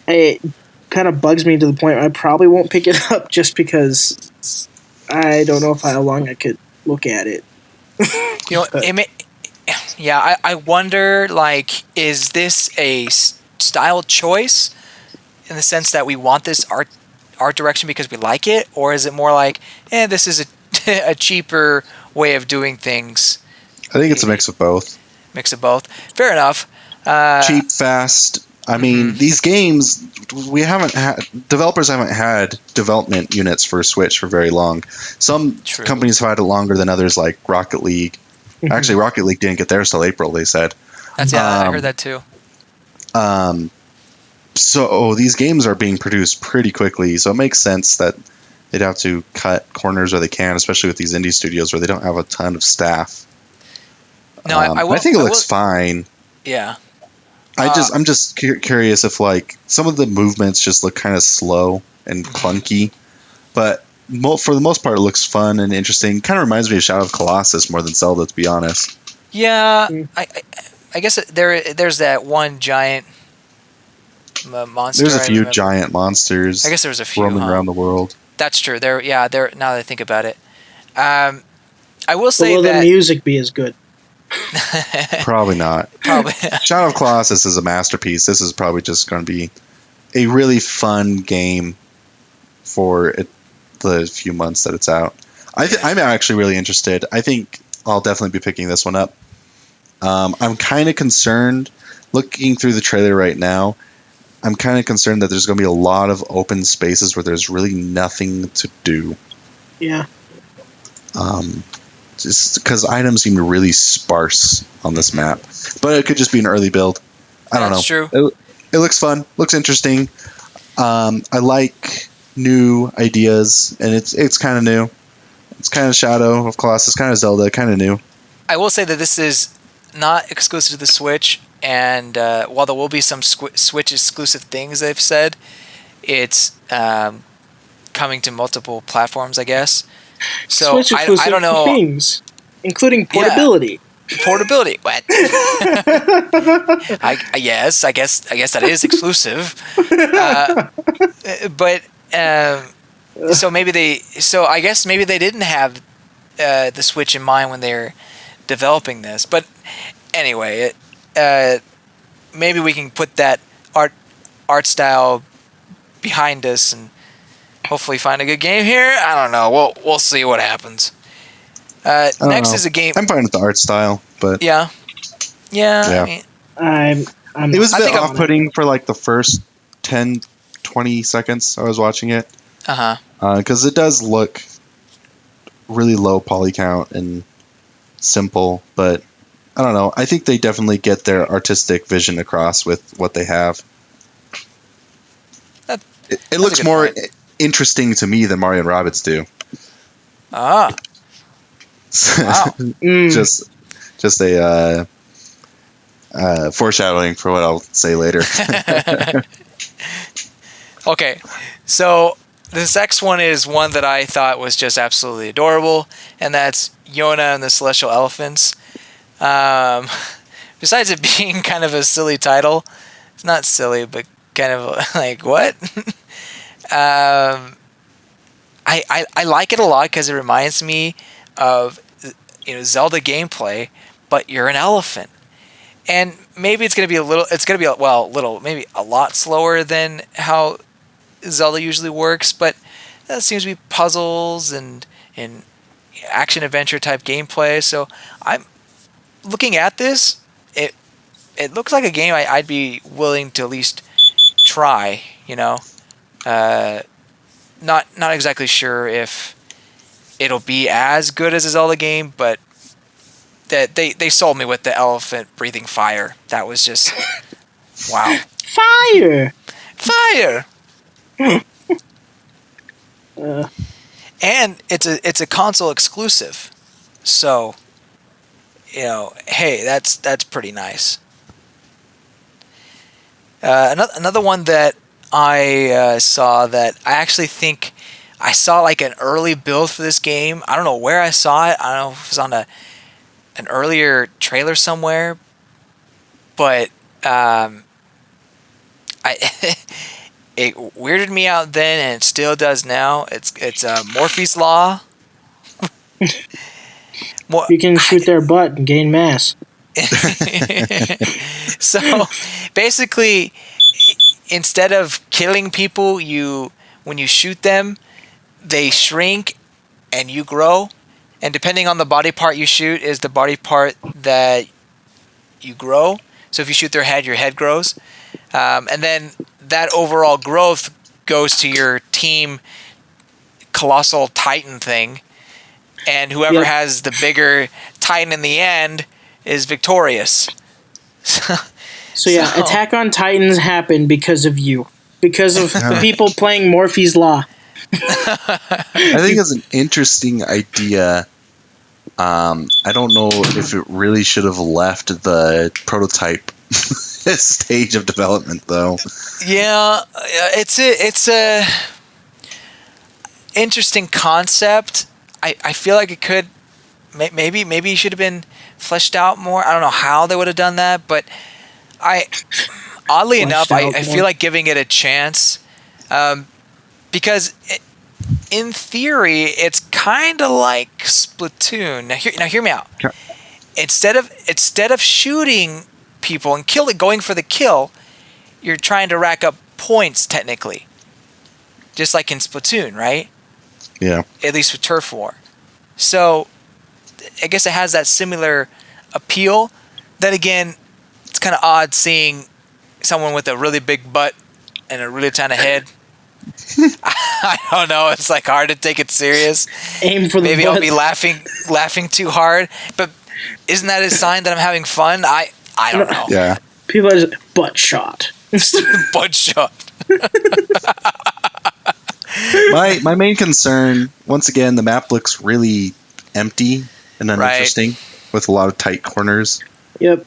It kind of bugs me to the point where I probably won't pick it up just because I don't know how long I could look at it. You know, I wonder, like, is this a style choice in the sense that we want this art direction because we like it, or is it more like, this is a cheaper way of doing things? I think it's a mix of both. Fair enough. Cheap, fast. I mean, these games, developers haven't had development units for Switch for very long. Some companies have had it longer than others, like Rocket League. Actually, Rocket League didn't get theirs till April, they said. I heard that too. So these games are being produced pretty quickly, so it makes sense that they'd have to cut corners where they can, especially with these indie studios where they don't have a ton of staff. No, I think it looks fine. Yeah. I'm just curious if like some of the movements just look kind of slow and clunky, but for the most part it looks fun and interesting. Kind of reminds me of Shadow of Colossus more than Zelda, to be honest. Yeah, I guess there's that one giant monster. There's a few giant monsters. I guess there was a few roaming around the world. That's true. There, now that I think about it, I will say will that the music be as good? Probably not. Probably. Shadow of Colossus is a masterpiece. This is probably just going to be a really fun game for the few months that it's out. I'm actually really interested. I think I'll definitely be picking this one up. I'm kind of concerned, looking through the trailer right now, I'm kind of concerned that there's going to be a lot of open spaces where there's really nothing to do. Yeah. Just because items seem really sparse on this map. But it could just be an early build. I don't know. That's true. It looks fun. Looks interesting. I like new ideas, and it's kind of new. It's kind of Shadow of Colossus, kind of Zelda, kind of new. I will say that this is not exclusive to the Switch, and while there will be some Switch exclusive things they've said, it's coming to multiple platforms, I guess. So Switch exclusive I don't know things, including portability. Yeah. Portability, what? I guess that is exclusive. But I guess maybe they didn't have the Switch in mind when they're developing this. But anyway, maybe we can put that art style behind us and hopefully find a good game here. I don't know. We'll see what happens. Next is a game. I'm fine with the art style, but yeah. I mean, it was a bit off-putting for like the first 10, 20 seconds I was watching it. Because it does look really low poly count and simple, but I don't know. I think they definitely get their artistic vision across with what they have. It looks more interesting to me than Mario and Rabbids do. Wow. Just a foreshadowing for what I'll say later. Okay, so this next one is one that I thought was just absolutely adorable, and that's Yona and the Celestial Elephants. Besides it being kind of a silly title, it's not silly, but kind of like, what? I like it a lot because it reminds me of Zelda gameplay, but you're an elephant, and maybe it's gonna be a lot slower than how Zelda usually works, but that seems to be puzzles and action adventure type gameplay. So I'm looking at this. It looks like a game I'd be willing to at least try. Not exactly sure if it'll be as good as a Zelda game, but that they sold me with the elephant breathing fire. That was just wow. Fire. And it's a console exclusive, so hey, that's pretty nice. Another one that I saw that I actually think I saw like an early build for this game. I don't know where I saw it. I don't know if it was on an earlier trailer somewhere, but it weirded me out then, and it still does now. It's Morphe's Law. You can shoot their butt and gain mass. So basically, instead of killing people, when you shoot them, they shrink and you grow. And depending on the body part you shoot is the body part that you grow. So if you shoot their head, your head grows. And then that overall growth goes to your team colossal titan thing. And whoever has the bigger titan in the end is victorious. So Attack on Titans happened because of you. Because of the people playing Morphe's Law. I think it's an interesting idea. I don't know if it really should have left the prototype stage of development, though. Yeah, it's a interesting concept. I feel like it could maybe it should have been fleshed out more. I don't know how they would have done that, but oddly enough, I feel like giving it a chance, because in theory it's kind of like Splatoon. Now hear me out. Okay. Instead of shooting people and going for the kill, you're trying to rack up points technically, just like in Splatoon, right? Yeah. At least with Turf War. So I guess it has that similar appeal. Then again, it's kind of odd seeing someone with a really big butt and a really tiny head. I don't know. It's like hard to take it serious. Aim for the Maybe butt. I'll be laughing too hard. But isn't that a sign that I'm having fun? I don't know. Yeah. People are just butt shot. Butt shot. My main concern, once again, the map looks really empty and uninteresting with a lot of tight corners. Yep.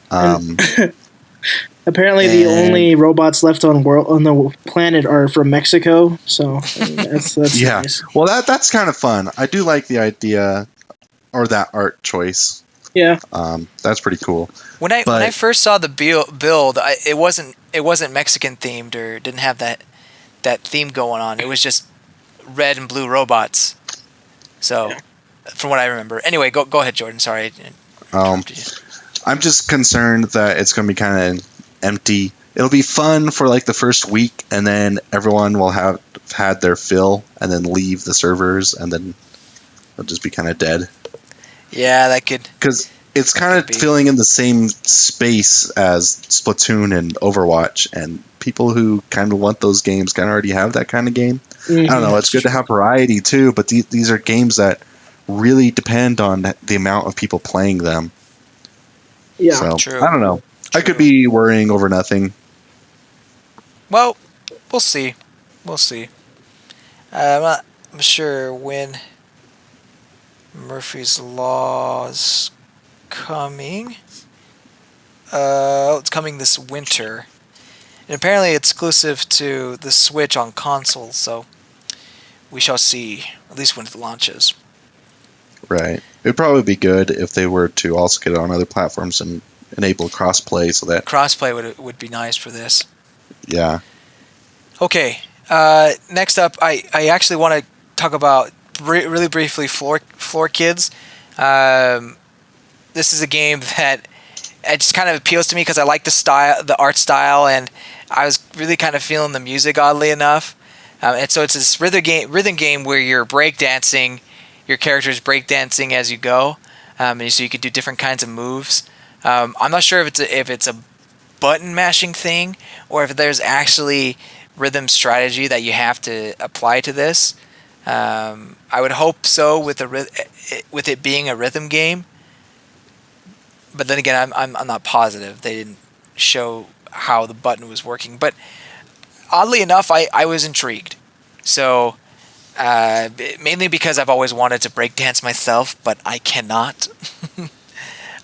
Apparently, the only robots left on the planet are from Mexico. So that's yeah. nice. Well, that's kind of fun. I do like the idea or that art choice. Yeah. That's pretty cool. When I first saw the build, it wasn't Mexican themed or didn't have that theme going on. It was just red and blue robots. So, from what I remember. Anyway, go ahead, Jordan. Sorry. I'm just concerned that it's going to be kind of empty. It'll be fun for like the first week, and then everyone will have had their fill, and then leave the servers, and then it'll just be kind of dead. Yeah, that could. Because it's kind of filling in the same space as Splatoon and Overwatch, and people who kind of want those games kind of already have that kind of game. Mm-hmm. I don't know. It's good to have variety too, but these are games that really depend on the amount of people playing them. Yeah, so, true. I don't know. True. I could be worrying over nothing. Well, we'll see. I'm not sure when Murphy's Law's coming. It's coming this winter. And apparently it's exclusive to the Switch on console, so we shall see, at least when it launches. Right. It'd probably be good if they were to also get it on other platforms and enable crossplay so that... Crossplay would be nice for this. Yeah. Okay. Next up, I actually want to talk about really briefly Floor Kids. This is a game that it just kind of appeals to me because I like the art style, and I was really kind of feeling the music, oddly enough. And so it's this rhythm game where you're breakdancing. Your character is breakdancing as you go, and so you could do different kinds of moves. I'm not sure if it's a button mashing thing or if there's actually rhythm strategy that you have to apply to this. I would hope so with it being a rhythm game, but then again, I'm not positive. They didn't show how the button was working, but oddly enough, I was intrigued. So. Mainly because I've always wanted to breakdance myself, but I cannot.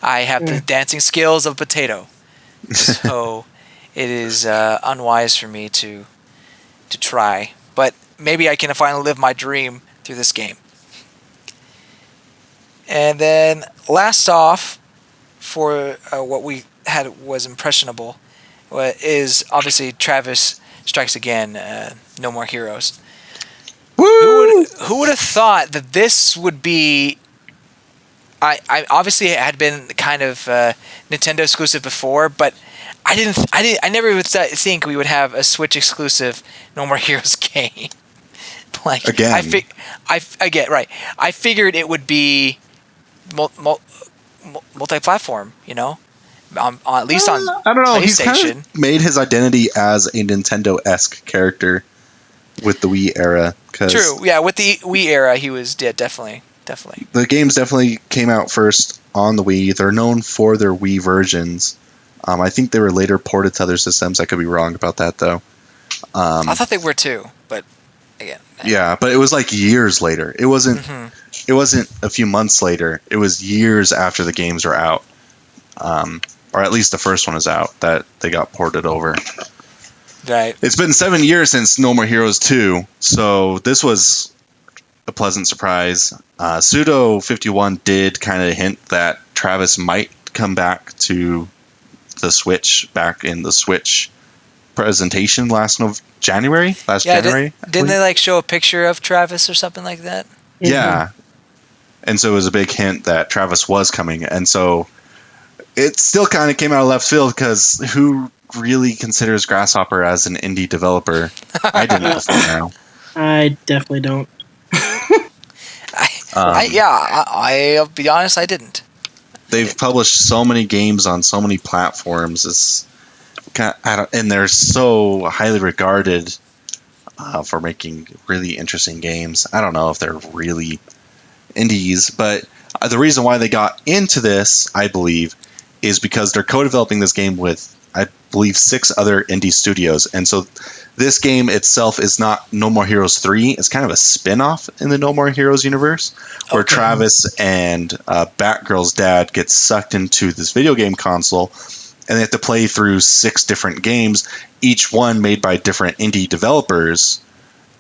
I have the dancing skills of a potato, so it is unwise for me to try. But maybe I can finally live my dream through this game. And then last off, for what we had was impressionable, is obviously Travis Strikes Again. No More Heroes. Who would have thought that this would be? I obviously had been kind of Nintendo exclusive before, but I never would think we would have a Switch exclusive No More Heroes game. Like again, I get right. I figured it would be multi-platform. You know, at least on I don't know. PlayStation. He's kind of made his identity as a Nintendo-esque character with the Wii era. True, yeah, with the Wii era, he was definitely. The games definitely came out first on the Wii. They're known for their Wii versions. I think they were later ported to other systems. I could be wrong about that, though. I thought they were too, but again. Yeah, but it was like years later. It wasn't. It wasn't a few months later. It was years after the games were out, or at least the first one is out that they got ported over. Right. It's been 7 years since No More Heroes 2, so this was a pleasant surprise. Pseudo 51 did kind of hint that Travis might come back to the Switch, back in the Switch presentation last January. Didn't they like show a picture of Travis or something like that? Yeah. And so it was a big hint that Travis was coming. And so it still kind of came out of left field because who really considers Grasshopper as an indie developer? I didn't before now. I definitely don't. I'll be honest, I didn't. They've published so many games on so many platforms. And they're so highly regarded for making really interesting games. I don't know if they're really indies, but the reason why they got into this, I believe, is because they're co-developing this game with, I believe, 6 other indie studios. And so this game itself is not No More Heroes 3. It's kind of a spin-off in the No More Heroes universe, where Travis and Batgirl's dad get sucked into this video game console, and they have to play through 6 different games, each one made by different indie developers,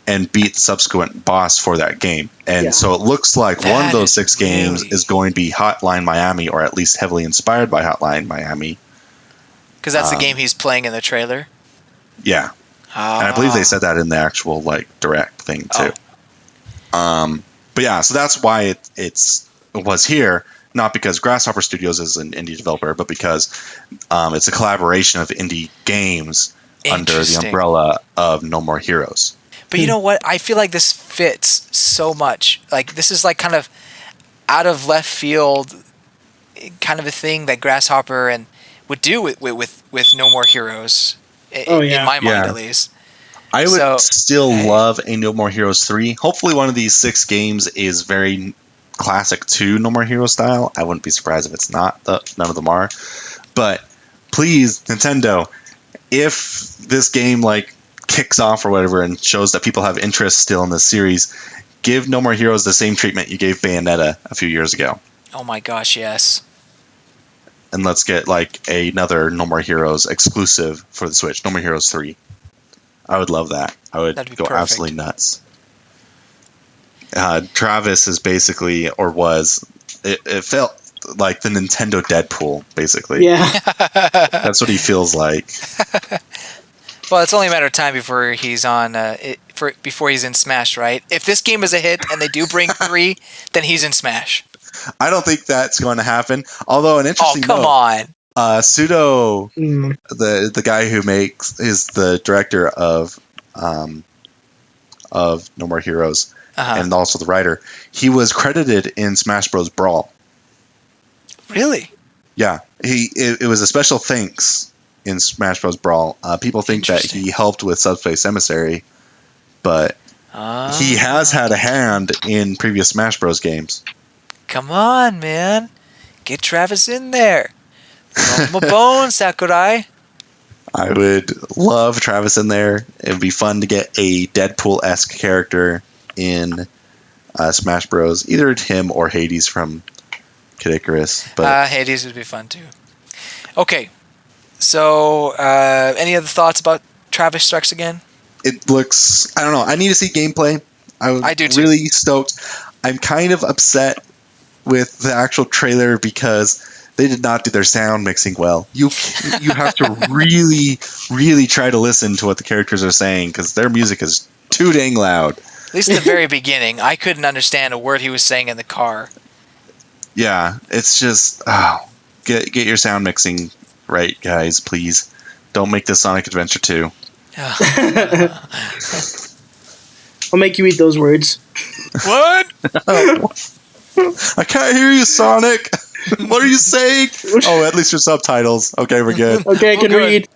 and beat the subsequent boss for that game. And so it looks like one of those 6 games is going to be Hotline Miami, or at least heavily inspired by Hotline Miami. Because that's the game he's playing in the trailer? Yeah. And I believe they said that in the actual direct thing too. But yeah, so that's why it was here, not because Grasshopper Studios is an indie developer, but because it's a collaboration of indie games under the umbrella of No More Heroes. But you know what? I feel like this fits so much. Like, this is like kind of out of left field kind of a thing that Grasshopper would do with No More Heroes. In my mind, at least. I would still love a No More Heroes 3. Hopefully one of these 6 games is very classic to No More Heroes style. I wouldn't be surprised if it's not. None of them are. But please, Nintendo, if this game kicks off or whatever and shows that people have interest still in this series, give No More Heroes the same treatment you gave Bayonetta a few years ago. Oh my gosh, yes. And let's get another No More Heroes exclusive for the Switch. No More Heroes 3. I would love that. I would go absolutely nuts. Travis is basically, or was, it felt like the Nintendo Deadpool, basically. Yeah. That's what he feels like. Well, it's only a matter of time before he's on before he's in Smash, right? If this game is a hit and they do bring 3, then he's in Smash. I don't think that's going to happen. Although an interesting come on. Pseudo, the guy who is the director of No More Heroes, and also the writer, he was credited in Smash Bros. Brawl. Really? Yeah, it was a special thanks in Smash Bros. Brawl. People think that he helped with Subspace Emissary, but he has had a hand in previous Smash Bros. Games. Come on, man. Get Travis in there. Throw him a bone, Sakurai. I would love Travis in there. It would be fun to get a Deadpool-esque character in Smash Bros. Either him or Hades from Kid Icarus. But Hades would be fun, too. Okay. So, any other thoughts about Travis Strikes Again? It looks... I don't know. I need to see gameplay. I do too. Really stoked. I'm kind of upset with the actual trailer because they did not do their sound mixing well. You have to really, really try to listen to what the characters are saying because their music is too dang loud. At least in the very beginning, I couldn't understand a word he was saying in the car. Yeah, it's just get your sound mixing right, guys, please. Don't make this Sonic Adventure 2. I'll make you eat those words. What? I can't hear you, Sonic. What are you saying? Oh, at least your subtitles. Okay, we're good. Okay, I can read.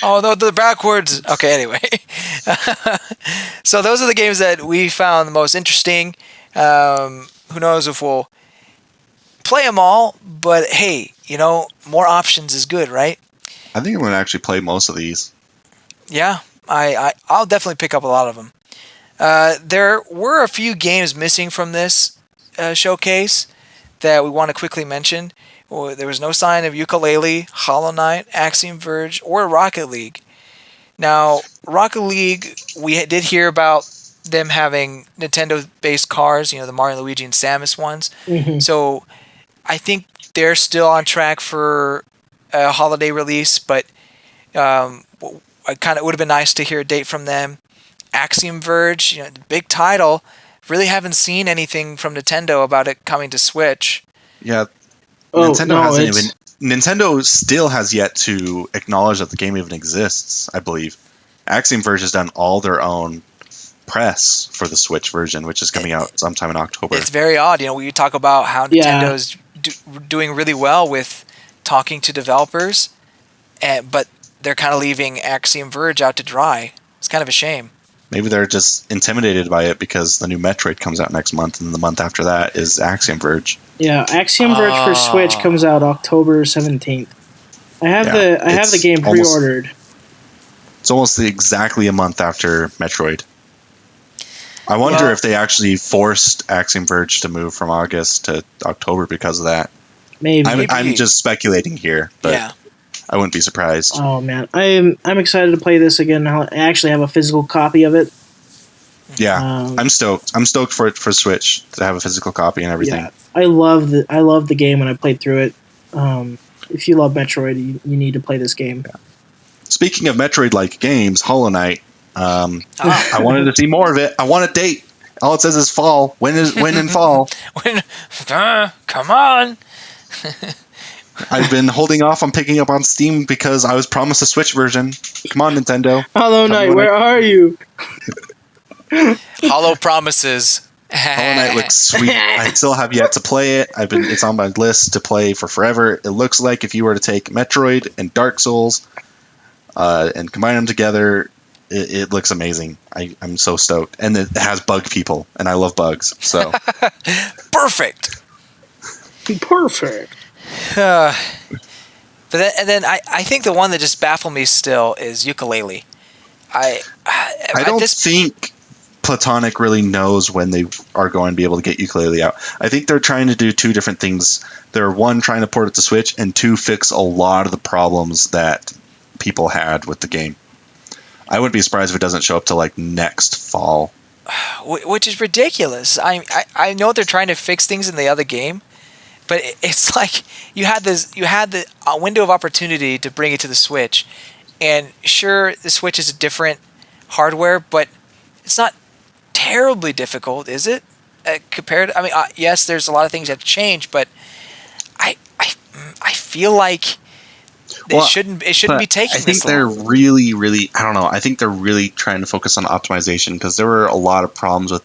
Oh, no, they're backwards. Okay, anyway. So those are the games that we found the most interesting. Who knows if we'll play them all, but hey, more options is good, right? I think I'm going to actually play most of these. Yeah, I'll definitely pick up a lot of them. There were a few games missing from this showcase that we want to quickly mention. Well, there was no sign of Yooka-Laylee, Hollow Knight, Axiom Verge, or Rocket League. Now, Rocket League, we did hear about them having Nintendo-based cars, the Mario, Luigi, and Samus ones. Mm-hmm. So I think they're still on track for a holiday release, but it would have been nice to hear a date from them. Axiom Verge, the big title. Really haven't seen anything from Nintendo about it coming to Switch. Yeah, Nintendo still has yet to acknowledge that the game even exists, I believe. Axiom Verge has done all their own press for the Switch version, which is coming out sometime in October. It's very odd. We talk about how Nintendo's doing really well with talking to developers, but they're kind of leaving Axiom Verge out to dry. It's kind of a shame. Maybe they're just intimidated by it because the new Metroid comes out next month, and the month after that is Axiom Verge. Yeah, Axiom Verge for Switch comes out October 17th. I have the game pre-ordered. It's almost exactly a month after Metroid. I wonder if they actually forced Axiom Verge to move from August to October because of that. Maybe. I'm just speculating here, but I wouldn't be surprised. Oh man, I'm excited to play this again. I actually have a physical copy of it. Yeah, I'm stoked. I'm stoked for it for Switch to have a physical copy and everything. Yeah, I love the game when I played through it. If you love Metroid, you need to play this game. Yeah. Speaking of Metroid-like games, Hollow Knight. I wanted to see more of it. I want a date. All it says is fall. When in fall? Come on. I've been holding off on picking up on Steam because I was promised a Switch version. Come on, Nintendo. Hollow Knight, where are you? Hollow promises. Hollow Knight looks sweet. I still have yet to play it. It's on my list to play for forever. It looks like if you were to take Metroid and Dark Souls and combine them together, it looks amazing. I'm so stoked. And it has bug people, and I love bugs. So Perfect. But then I think the one that just baffled me still is Yooka-Laylee. I don't think Platonic really knows when they are going to be able to get Yooka-Laylee out. I think they're trying to do two different things. They're one, trying to port it to Switch, and two, fix a lot of the problems that people had with the game. I wouldn't be surprised if it doesn't show up till like next fall. Which is ridiculous. I know they're trying to fix things in the other game, but it's like you had the window of opportunity to bring it to the Switch, and sure, the Switch is a different hardware, but it's not terribly difficult, is it? Compared, yes, there's a lot of things that have to change, but I feel like it shouldn't be taking. I think they're really I don't know. I think they're really trying to focus on optimization because there were a lot of problems with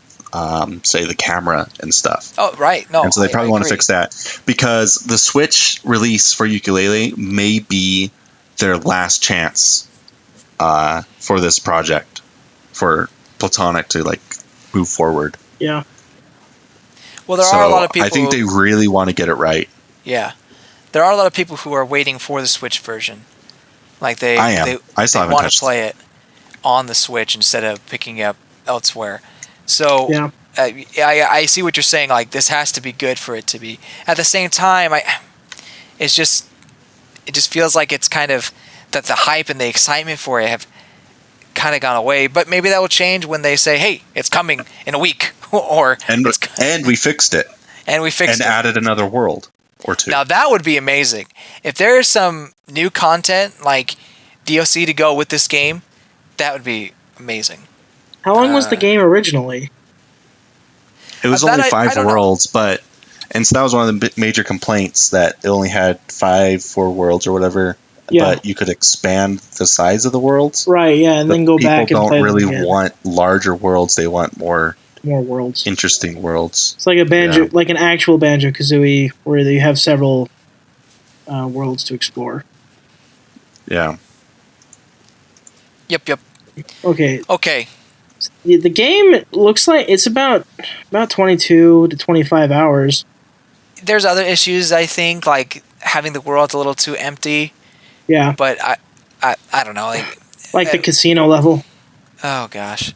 say the camera and stuff. Oh, right. No, and so they probably want to fix that because the Switch release for Yooka-Laylee may be their last chance for this project for Platonic to like move forward. Yeah. Well, there are a lot of people. I think they really want to get it right. Yeah, there are a lot of people who are waiting for the Switch version. Like I still haven't want to play it on the Switch instead of picking it up elsewhere. So yeah. I see what you're saying. Like this has to be good for it to be. At the same time, it just feels like it's kind of that the hype and the excitement for it have kind of gone away. But maybe that will change when they say, "Hey, it's coming in a week," and we fixed it. And we fixed it. And added another world or two. Now that would be amazing. If there is some new content like DLC to go with this game, that would be amazing. How long was the game originally? It was only 5 worlds, so that was one of the major complaints that it only had 4 worlds or whatever. Yeah. But you could expand the size of the worlds. Right, yeah, and then go back and play. People don't really want larger worlds. They want more worlds. Interesting worlds. It's like a Banjo, like an actual Banjo-Kazooie where you have several worlds to explore. Yeah. Yep. Okay. The game looks like it's about 22 to 25 hours. There's other issues, I think, like having the world a little too empty. Yeah. But I don't know. Like the casino level. Oh gosh,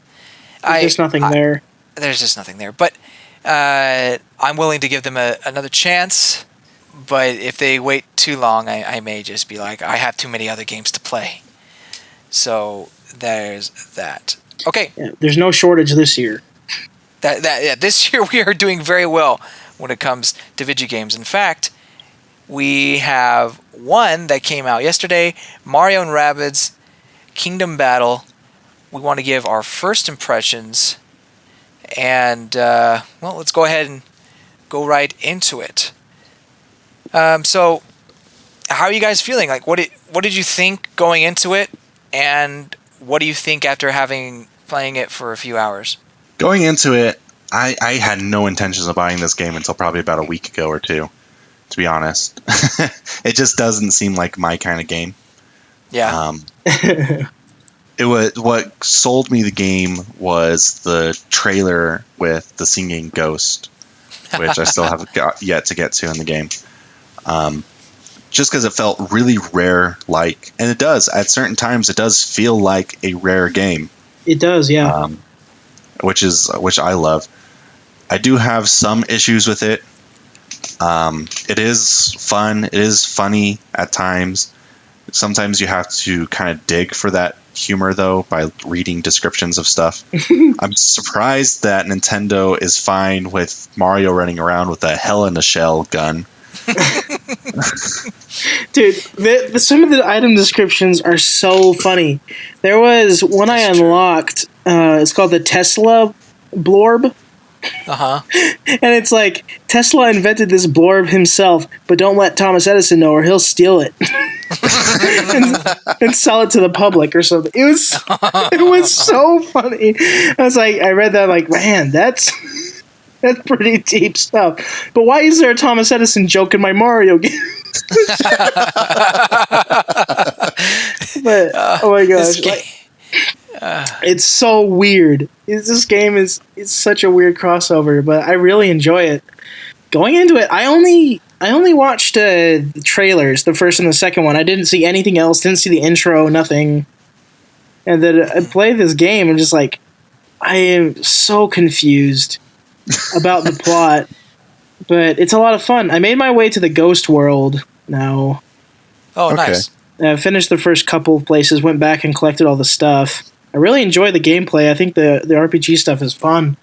There's just nothing there. There's just nothing there. But I'm willing to give them another chance. But if they wait too long, I may just be like, I have too many other games to play. So there's that. Okay. Yeah, there's no shortage this year. This year we are doing very well when it comes to video games. In fact, we have one that came out yesterday, Mario and Rabbids Kingdom Battle. We want to give our first impressions, and let's go ahead and go right into it. So, how are you guys feeling? Like, what did you think going into it, and what do you think after playing it for a few hours? Going into it, I had no intentions of buying this game until probably about a week ago or two, to be honest. It just doesn't seem like my kind of game. Yeah. It was what sold me the game was the trailer with the singing ghost, which I still haven't yet to get to in the game. Just because it felt really rare-like, and it does at certain times. It does feel like a rare game. It does, yeah. Which I love. I do have some issues with it. It is fun. It is funny at times. Sometimes you have to kind of dig for that humor, though, by reading descriptions of stuff. I'm surprised that Nintendo is fine with Mario running around with a Hell in a Shell gun. Dude, some of the item descriptions are so funny. There was one I unlocked. It's called the Tesla Blorb. Uh-huh. And it's like, Tesla invented this blorb himself, but don't let Thomas Edison know or he'll steal it. and sell it to the public or something. It was so funny. I read that like, man, that's pretty deep stuff. But why is there a Thomas Edison joke in my Mario game? But oh my gosh, it's so weird. This game is such a weird crossover, but I really enjoy it. Going into it, I only watched the trailers, the first and the second one. I didn't see anything else. Didn't see the intro, nothing. And then I played this game and just like, I am so confused about the plot. But it's a lot of fun. I made my way to the Ghost World now. Oh, okay. Nice. I finished the first couple of places, went back and collected all the stuff. I really enjoy the gameplay. I think the RPG stuff is fun.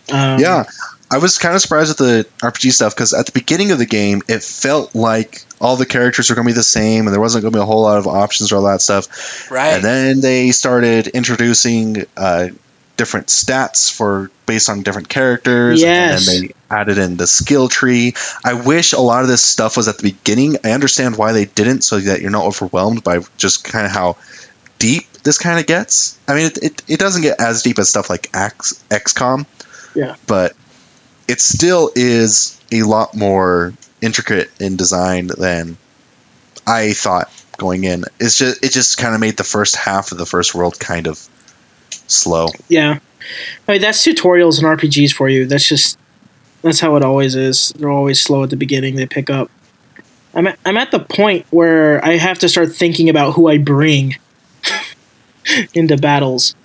Yeah, I was kind of surprised with the RPG stuff because at the beginning of the game, it felt like all the characters were going to be the same and there wasn't going to be a whole lot of options or all that stuff. Right. And then they started introducing different stats based on different characters. Yes. And then they added in the skill tree. I wish a lot of this stuff was at the beginning. I understand why they didn't, so that you're not overwhelmed by just kind of how deep this kind of gets. I mean, it doesn't get as deep as stuff like XCOM. Yeah. But it still is a lot more intricate in design than I thought going in. It just kind of made the first half of the first world kind of slow. Yeah. I mean, that's tutorials and RPGs for you. That's how it always is. They're always slow at the beginning. They pick up. I'm at the point where I have to start thinking about who I bring into battles.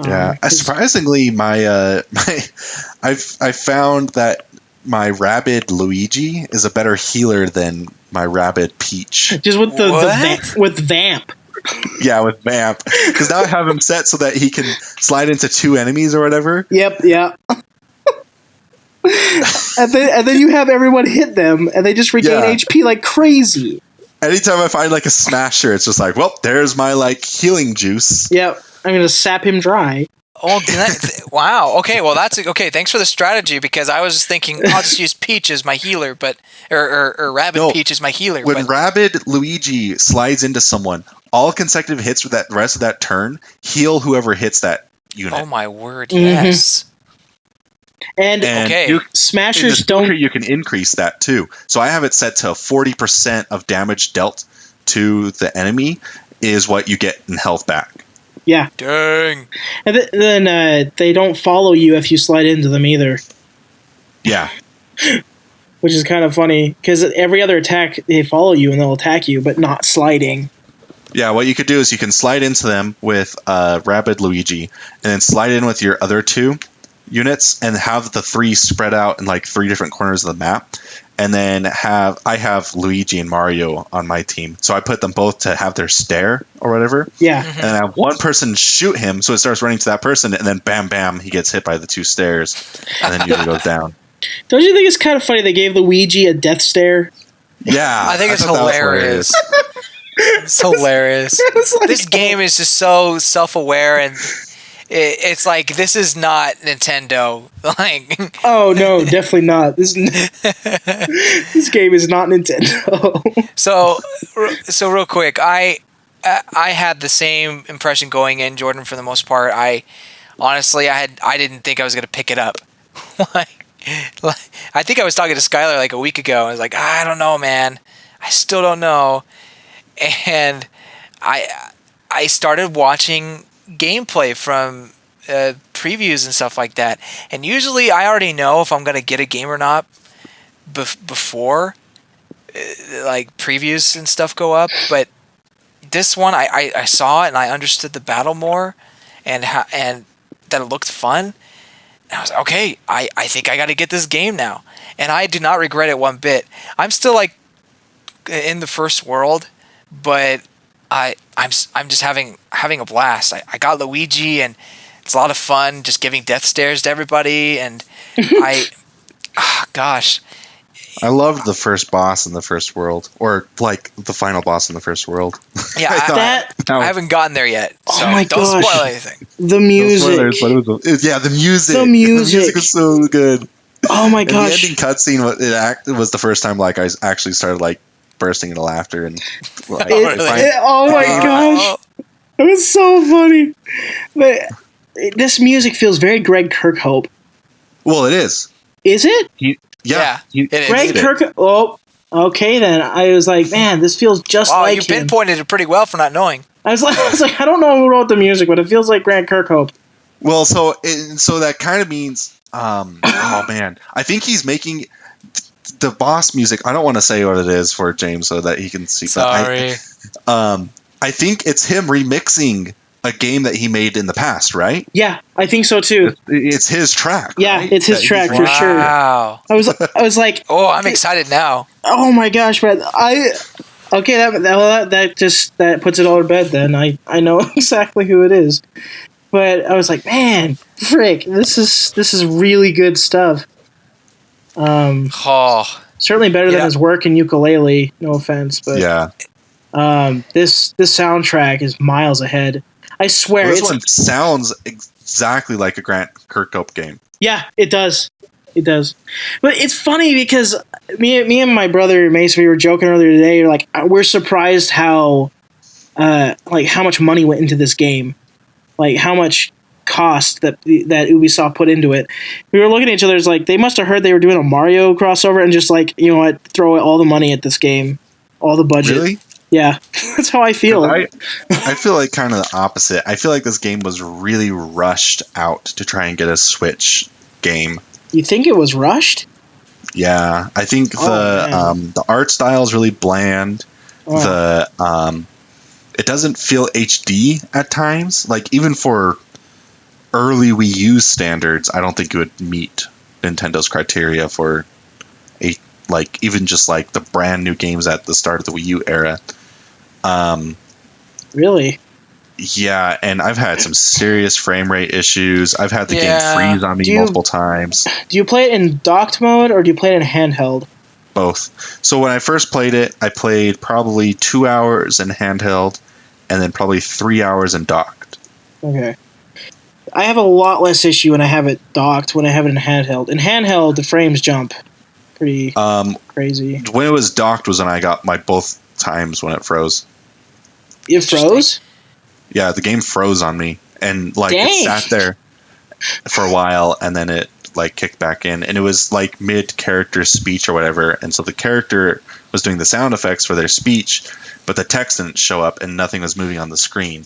Yeah, surprisingly, I found that my Rabbid Luigi is a better healer than my Rabbid Peach. Just with with Vamp. Yeah, with Vamp, because now I have him set so that he can slide into 2 enemies or whatever. Yep, yeah. and then you have everyone hit them, and they just regain HP like crazy. Anytime I find like a smasher, it's just like, well, there's my like healing juice. Yep. I'm going to sap him dry. Oh, wow. Okay, well, that's okay. Thanks for the strategy, because I was just thinking I'll just use Peach as my healer, but or Rabbid Peach as my healer. When Rabbid Luigi slides into someone, all consecutive hits for that rest of that turn heal whoever hits that unit. Oh my word! Yes. And okay, smashers don't. You can increase that too. So I have it set to 40% of damage dealt to the enemy is what you get in health back. Yeah. Dang. And then they don't follow you if you slide into them either. Yeah. Which is kind of funny, because every other attack, they follow you and they'll attack you, but not sliding. Yeah, what you could do is you can slide into them with Rabbid Luigi, and then slide in with your other 2 units, and have the 3 spread out in like 3 different corners of the map. And then I have Luigi and Mario on my team, so I put them both to have their stare or whatever. Yeah. And I have one person shoot him, so it starts running to that person, and then bam, bam, he gets hit by the 2 stairs, and then usually goes down. Don't you think it's kind of funny they gave Luigi a death stare? Yeah, I think it's hilarious. It's hilarious. This game is just so self-aware, and it's like, this is not Nintendo. Like, oh no, definitely not. This game is not Nintendo. So real quick, I had the same impression going in, Jordan, for the most part. I didn't think I was gonna pick it up. like, I think I was talking to Skylar like a week ago. I was like, I don't know, man. I still don't know. And I started watching gameplay from previews and stuff like that. And usually I already know if I'm going to get a game or not before like previews and stuff go up. But this one, I saw it and I understood the battle more and that it looked fun. And I was like, okay, I think I got to get this game now. And I do not regret it one bit. I'm still like in the first world, but I'm just having a blast. I got Luigi, and it's a lot of fun just giving death stares to everybody. And gosh, I loved the first boss in the first world, or like the final boss in the first world. Yeah, I haven't gotten there yet, so oh my don't gosh. spoil anything. The music, the music. The music is so good. Oh my And gosh! the ending cutscene it was the first time like I actually started like bursting into laughter and. Like, oh my gosh! It was so funny. But this music feels very Greg Kirkhope. Well, it is. Is it? Yeah, it is. Greg Kirkhope. Oh, okay then. I was like, man, this feels just like you him. pinpointed it pretty well for not knowing. I was like, I don't know who wrote the music, but it feels like Greg Kirkhope. Well, so that kind of means, oh man, I think he's making the boss music. I don't want to say what it is for James so that he can see. Sorry. I think it's him remixing a game that he made in the past, right? Yeah, I think so too. It's his track. Yeah, right? it's his track for sure. Wow. I was like, oh, I'm excited now. Oh my gosh, man! Okay, that puts it all to bed. Then I know exactly who it is. But I was like, man, frick, this is really good stuff. Certainly better than his work in Ukulele. No offense, but yeah. This soundtrack is miles ahead. I swear, this one sounds exactly like a Grant Kirkhope game. Yeah, it does. It does. But it's funny because me and my brother Mason, we were joking earlier today. Like, we're surprised how much money went into this game, like how much cost that Ubisoft put into it. We were looking at each other, it's like they must have heard they were doing a Mario crossover and just like, you know what, throw all the money at this game, all the budget. Really? Yeah, that's how I feel. I feel like kind of the opposite. I feel like this game was really rushed out to try and get a Switch game. You think it was rushed? Yeah, I think the art style is really bland. Oh. It doesn't feel HD at times. Like even for early Wii U standards, I don't think it would meet Nintendo's criteria for even just like the brand new games at the start of the Wii U era. Really? Yeah, and I've had some serious frame rate issues. I've had the game freeze on me multiple times. Do you play it in docked mode or do you play it in handheld? Both. So when I first played it, I played probably 2 hours in handheld and then probably 3 hours in docked. Okay. I have a lot less issue when I have it docked when I have it in handheld. In handheld, the frames jump pretty crazy. When it was docked was when I got my both times when it froze. It froze? Yeah, the game froze on me, and Dang. It sat there for a while, and then it kicked back in, and it was like mid-character speech or whatever, and so the character was doing the sound effects for their speech, but the text didn't show up, and nothing was moving on the screen.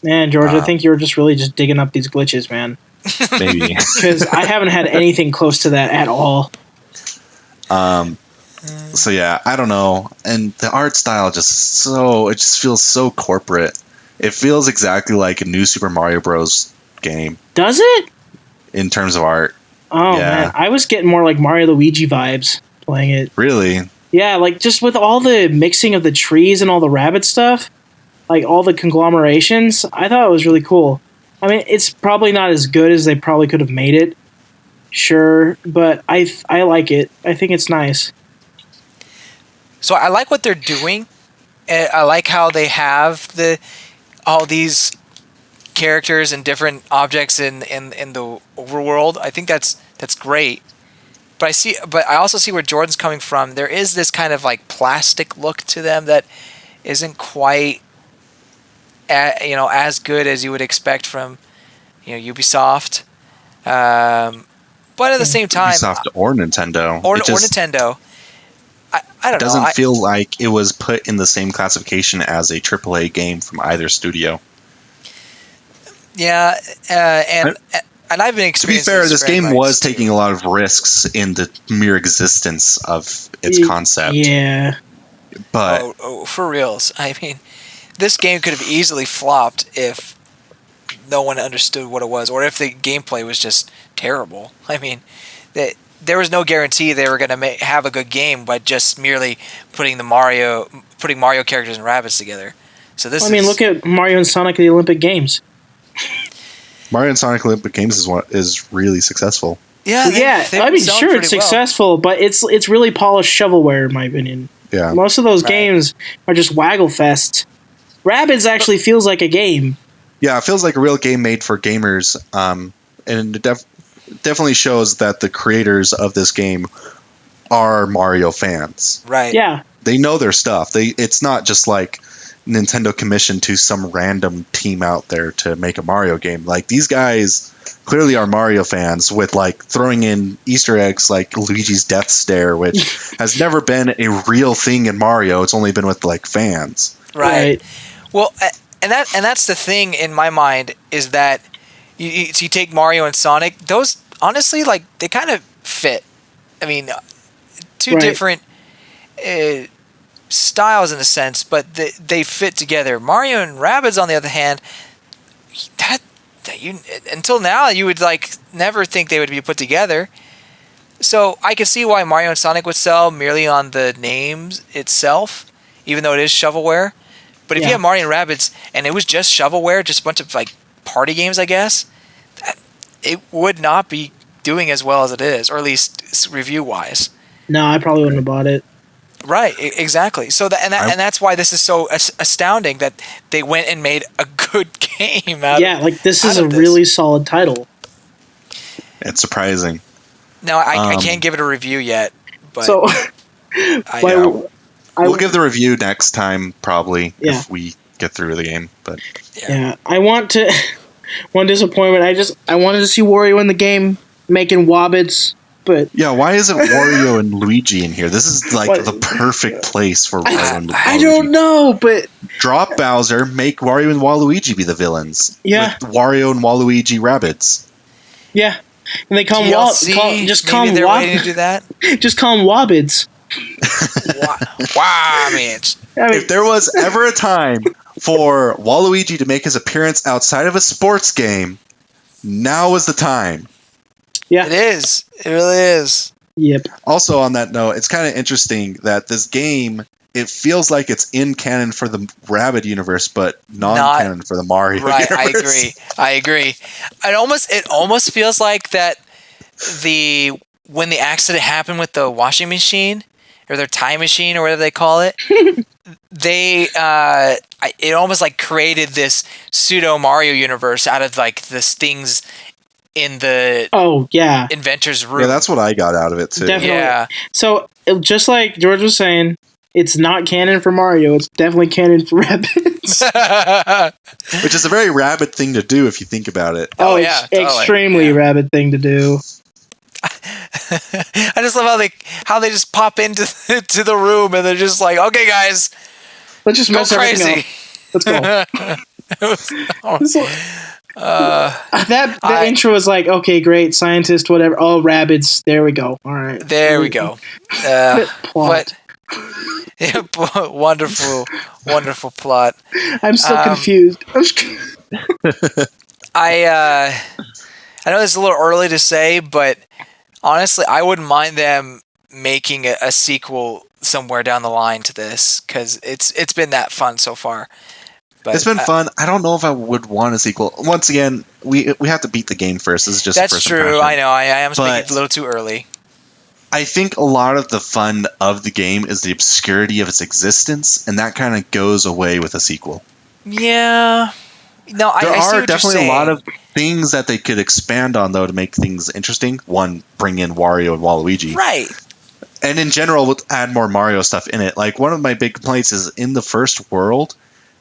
Man, George, I think you're just really just digging up these glitches, man. Maybe. Because I haven't had anything close to that at all. So yeah, I don't know. And the art style it just feels so corporate. It feels exactly like a new Super Mario Bros. Game. Does it? In terms of art. Oh man, I was getting more like Mario Luigi vibes playing it. Really? Yeah, like just with all the mixing of the trees and all the rabbit stuff, like all the conglomerations, I thought it was really cool. I mean, it's probably not as good as they probably could have made it. Sure, but I like it. I think it's nice. So I like what they're doing. I like how they have all these characters and different objects in the overworld. I think that's great. But I also see where Jordan's coming from. There is this kind of like plastic look to them that isn't quite as good as you would expect from Ubisoft. But at the same time, Ubisoft or Nintendo. Or Nintendo. I don't know. It doesn't feel like it was put in the same classification as a AAA game from either studio. Yeah, and I've been experiencing. To be fair, this game was taking a lot of risks in the mere existence of its concept. Yeah. But for reals, I mean, this game could have easily flopped if no one understood what it was, or if the gameplay was just terrible. I mean, there was no guarantee they were going to have a good game by just merely putting Mario characters and Rabbids together. So look at Mario and Sonic at the Olympic Games. Mario and Sonic Olympic Games is really successful. Yeah, I mean, sure, it's successful, but it's really polished shovelware, in my opinion. Yeah, most of those games are just waggle fests. Rabbids actually feels like a game. Yeah, it feels like a real game made for gamers, and it definitely shows that the creators of this game are Mario fans. Right. Yeah. They know their stuff. It's not just like Nintendo commissioned to some random team out there to make a Mario game. Like, these guys clearly are Mario fans with like throwing in Easter eggs like Luigi's death stare, which has never been a real thing in Mario. It's only been with like fans. Right. Well, and that's the thing in my mind is that you take Mario and Sonic. Those honestly, like, they kind of fit. I mean, two different styles in a sense, but they fit together. Mario and Rabbids, on the other hand, until now you would like never think they would be put together. So I can see why Mario and Sonic would sell merely on the names itself, even though it is shovelware. But if you have Mario and Rabbids and it was just shovelware, just a bunch of like party games, I guess, it would not be doing as well as it is, or at least review wise. No, I probably wouldn't have bought it. Right, exactly. So that's why this is so astounding that they went and made a good game out of this is a really solid title. It's surprising. Now, I can't give it a review yet, but so we'll give the review next time, probably, if we get through the game. But I want to. One disappointment. I wanted to see Wario in the game making Rabbids, but why isn't Wario and Luigi in here? This is like the perfect place for Wario and Luigi. I don't know, but drop Bowser, make Wario and Waluigi be the villains. Yeah, with Wario and Waluigi Rabbids. Yeah, and they call DLC, just call them waiting to do that. Just call them Rabbids. Wow, man. If there was ever a time for Waluigi to make his appearance outside of a sports game, now is the time. Yeah, it is. It really is. Yep. Also, on that note, it's kind of interesting that this game, it feels like it's in canon for the Rabbids universe, but non-canon for the Mario universe. I agree. It almost feels like that when the accident happened with the washing machine or their time machine or whatever they call it, it almost like created this pseudo Mario universe out of like the things in the inventor's room. Yeah, that's what I got out of it too. Definitely. Yeah. So just like George was saying, it's not canon for Mario. It's definitely canon for Rabbids. Which is a very Rabbid thing to do if you think about it. Oh yeah, extremely Rabbid thing to do. I just love how they just pop into the room and they're just like, okay, guys, let's just mess everything up. Let's go. The intro was like, okay, great, scientist, whatever. Oh, Rabbids. There we go. All right. There we go. Plot. Yeah, wonderful plot. I'm still confused. I know it's a little early to say, but honestly, I wouldn't mind them making a sequel somewhere down the line to this, because it's been that fun so far. But it's been fun. I don't know if I would want a sequel. Once again, we have to beat the game first. This is just that's first true. impression. I know. I am speaking a little too early. I think a lot of the fun of the game is the obscurity of its existence, and that kind of goes away with a sequel. Yeah. No, there I see are what definitely you're a lot saying. of things that they could expand on, though, to make things interesting. One, bring in Wario and Waluigi. Right. And in general, we'll add more Mario stuff in it. Like, one of my big complaints is in the first world,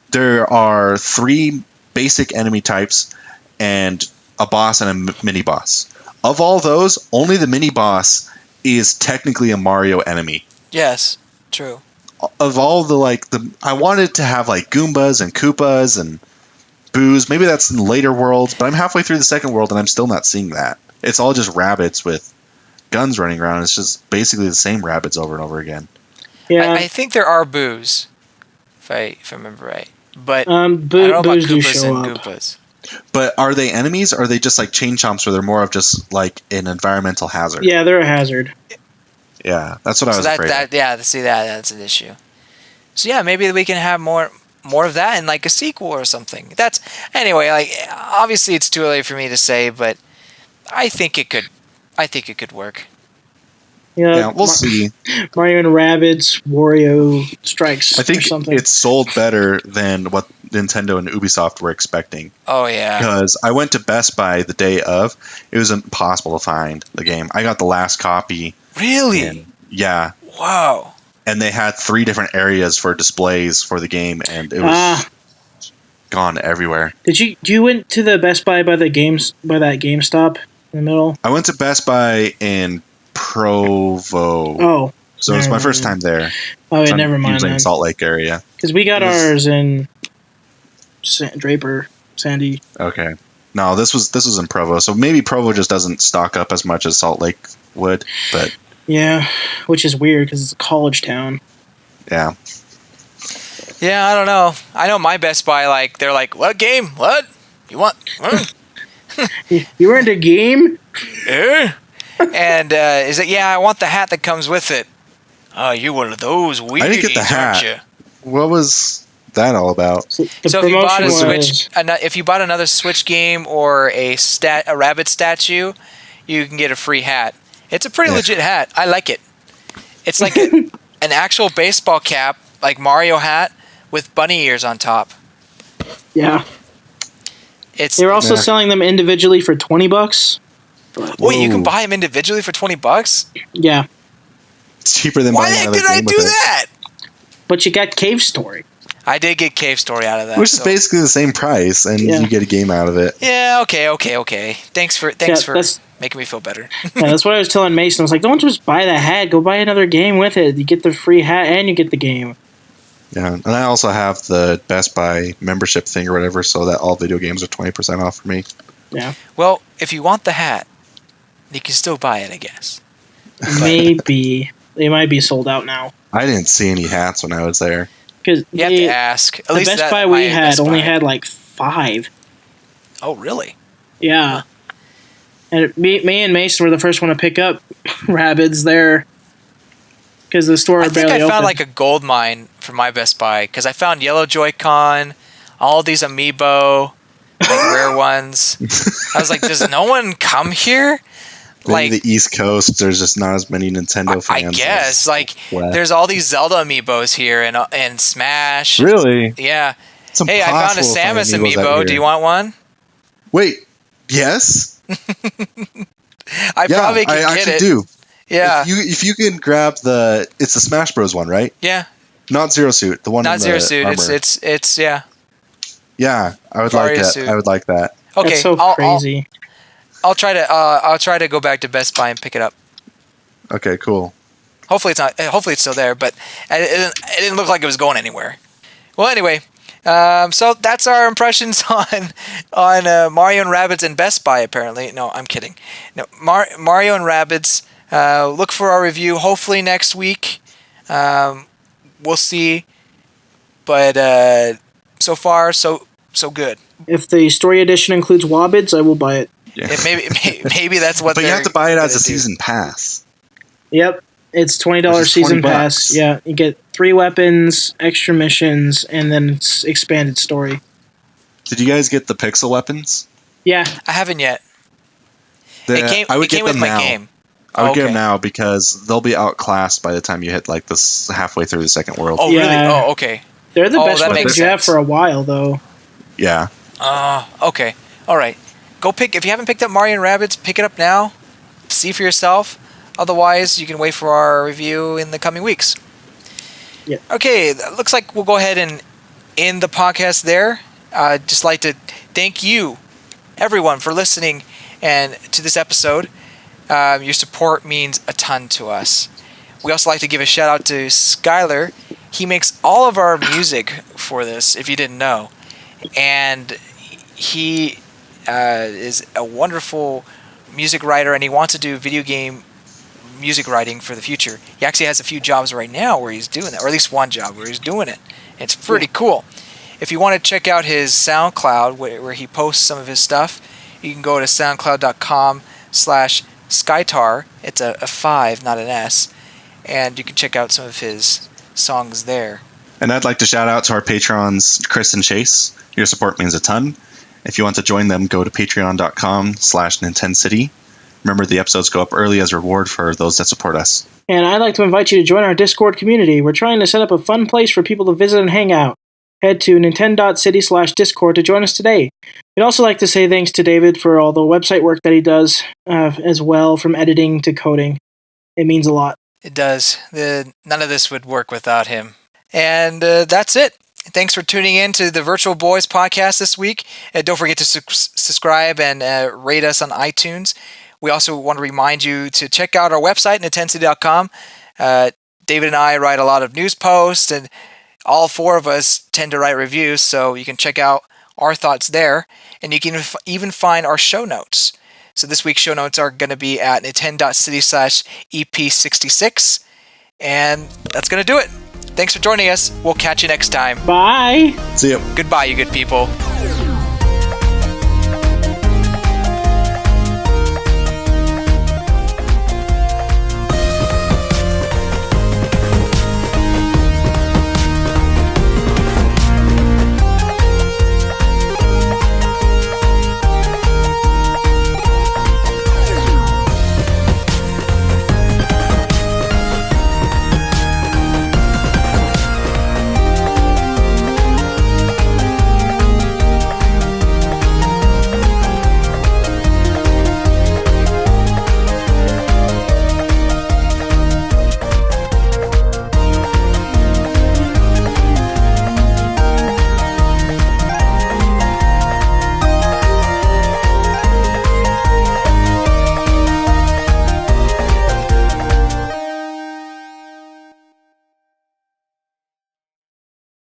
there are 3 basic enemy types and a boss and a mini-boss. Of all those, only the mini-boss is technically a Mario enemy. Yes, true. Of all I wanted to have, like, Goombas and Koopas and Boos. Maybe that's in later worlds, but I'm halfway through the second world and I'm still not seeing that. It's all just rabbits with guns running around. It's just basically the same rabbits over and over again. Yeah, I think there are boos, if I remember right. But I don't know about boos do Koopas show and up. Goopas. But are they enemies, or are they just like chain chomps where they're more of just like an environmental hazard? Yeah, they're a hazard. Yeah, that's what I was afraid of. That's an issue. So yeah, maybe we can have more of that in like a sequel or something. Anyway, like, obviously it's too early for me to say, but I think it could work. Yeah, we'll see. Mario and Rabbids, Wario Strikes. I think or something. it's sold better than what Nintendo and Ubisoft were expecting. Oh yeah. Because I went to Best Buy the day of. It was impossible to find the game. I got the last copy. Really? Yeah. Wow. And they had 3 different areas for displays for the game, and it was gone everywhere. Did you went to the Best Buy by that GameStop in the middle? I went to Best Buy in Provo. Oh. So it was my first time there. Oh, yeah, never mind Usually in then. Salt Lake area. Because we got ours in Draper, Sandy. Okay. No, this was in Provo. So maybe Provo just doesn't stock up as much as Salt Lake would, but yeah, which is weird because it's a college town. Yeah. Yeah, I don't know. I know my Best Buy, like, they're like, what game? What? You want? You were into game? Yeah. And is it? Yeah, I want the hat that comes with it. Oh, you're one of those weirdos, I didn't get the hat. aren't you? What was that all about? So So if you bought a promotion Switch, if you bought another Switch game or a rabbit statue, you can get a free hat. It's a pretty legit hat. I like it. It's like an actual baseball cap, like Mario hat, with bunny ears on top. Yeah. They're also selling them individually for $20. Wait, you can buy them individually for $20? Yeah. It's cheaper than Why buying the heck another did I game do with it. that? But you got Cave Story. I did get Cave Story out of that. Which is basically the same price, and you get a game out of it. Yeah, okay. Thanks for making me feel better. Yeah, that's what I was telling Mason. I was like, don't just buy the hat. Go buy another game with it. You get the free hat and you get the game. Yeah, and I also have the Best Buy membership thing or whatever, so that all video games are 20% off for me. Yeah. Well, if you want the hat, you can still buy it, I guess. Maybe. They might be sold out now. I didn't see any hats when I was there. Because You have to ask. At the least Best Buy we had only had like 5. Oh, really? Yeah. And me and Mason were the first one to pick up Rabbids there. Because the store I think barely I found opened. like a gold mine for my Best Buy, because I found Yellow Joy-Con, all these amiibo, like rare ones. I was like, does no one come here? Maybe the East Coast, there's just not as many Nintendo fans. I guess. Like, West. there's all these Zelda amiibos here and Smash. Really? Yeah. It's Hey, I found a impossible to find Samus amiibos out amiibo. here. Do you want one? Wait, yes? I probably can I get actually it. do. Yeah. If you can grab it's the Smash Bros one, right? Yeah. Not Zero Suit, the one Not in Zero the Suit. armor. It's yeah. Yeah, I would Varia like that. suit. I would like that. Okay. That's so crazy. I'll try to go back to Best Buy and pick it up. Okay, cool. Hopefully it's not. Hopefully it's still there, but it didn't look like it was going anywhere. Well, anyway, So that's our impressions on Mario and Rabbids and Best Buy. Apparently, no, I'm kidding. No, Mario and Rabbids. Look for our review. Hopefully next week. We'll see. But so far, so good. If the story edition includes Wobbids, I will buy it. Yeah. Maybe that's what. But you have to buy it as a season pass. Yep, it's $20 season pass. Yeah, you get 3 weapons, extra missions, and then it's expanded story. Did you guys get the pixel weapons? Yeah, I haven't yet. I would get with them my now. game. I would get them now because they'll be outclassed by the time you hit like this halfway through the second world. Oh, yeah. really? Oh, okay. They're the best that weapons makes you have sense. for a while, though. Yeah. Okay. All right. Go pick. If you haven't picked up Mario and Rabbids, pick it up now. See for yourself. Otherwise, you can wait for our review in the coming weeks. Yeah. Okay. Looks like we'll go ahead and end the podcast there. I'd just like to thank you, everyone, for listening and to this episode. Your support means a ton to us. We also like to give a shout out to Skylar. He makes all of our music for this, if you didn't know. And he is a wonderful music writer, and he wants to do video game music writing for the future. He actually has a few jobs right now where he's doing that, or at least one job where he's doing it. It's pretty cool. If you want to check out his SoundCloud, where he posts some of his stuff, you can go to soundcloud.com/Skytar. It's a 5, not an S. And you can check out some of his songs there. And I'd like to shout out to our patrons, Chris and Chase. Your support means a ton. If you want to join them, go to patreon.com/NintenCity. Remember, the episodes go up early as a reward for those that support us. And I'd like to invite you to join our Discord community. We're trying to set up a fun place for people to visit and hang out. Head to nintendo.city/discord to join us today. We'd also like to say thanks to David for all the website work that he does as well, from editing to coding. It means a lot. It does. None of this would work without him. And that's it. Thanks for tuning in to the Virtual Boys podcast this week. Don't forget to subscribe and rate us on iTunes. We also want to remind you to check out our website, nintendcity.com. David and I write a lot of news posts, and all 4 of us tend to write reviews, so you can check out our thoughts there. And you can even find our show notes. So this week's show notes are going to be at nintendo.city/EP66. And that's going to do it. Thanks for joining us. We'll catch you next time. Bye! See ya. Goodbye, you good people.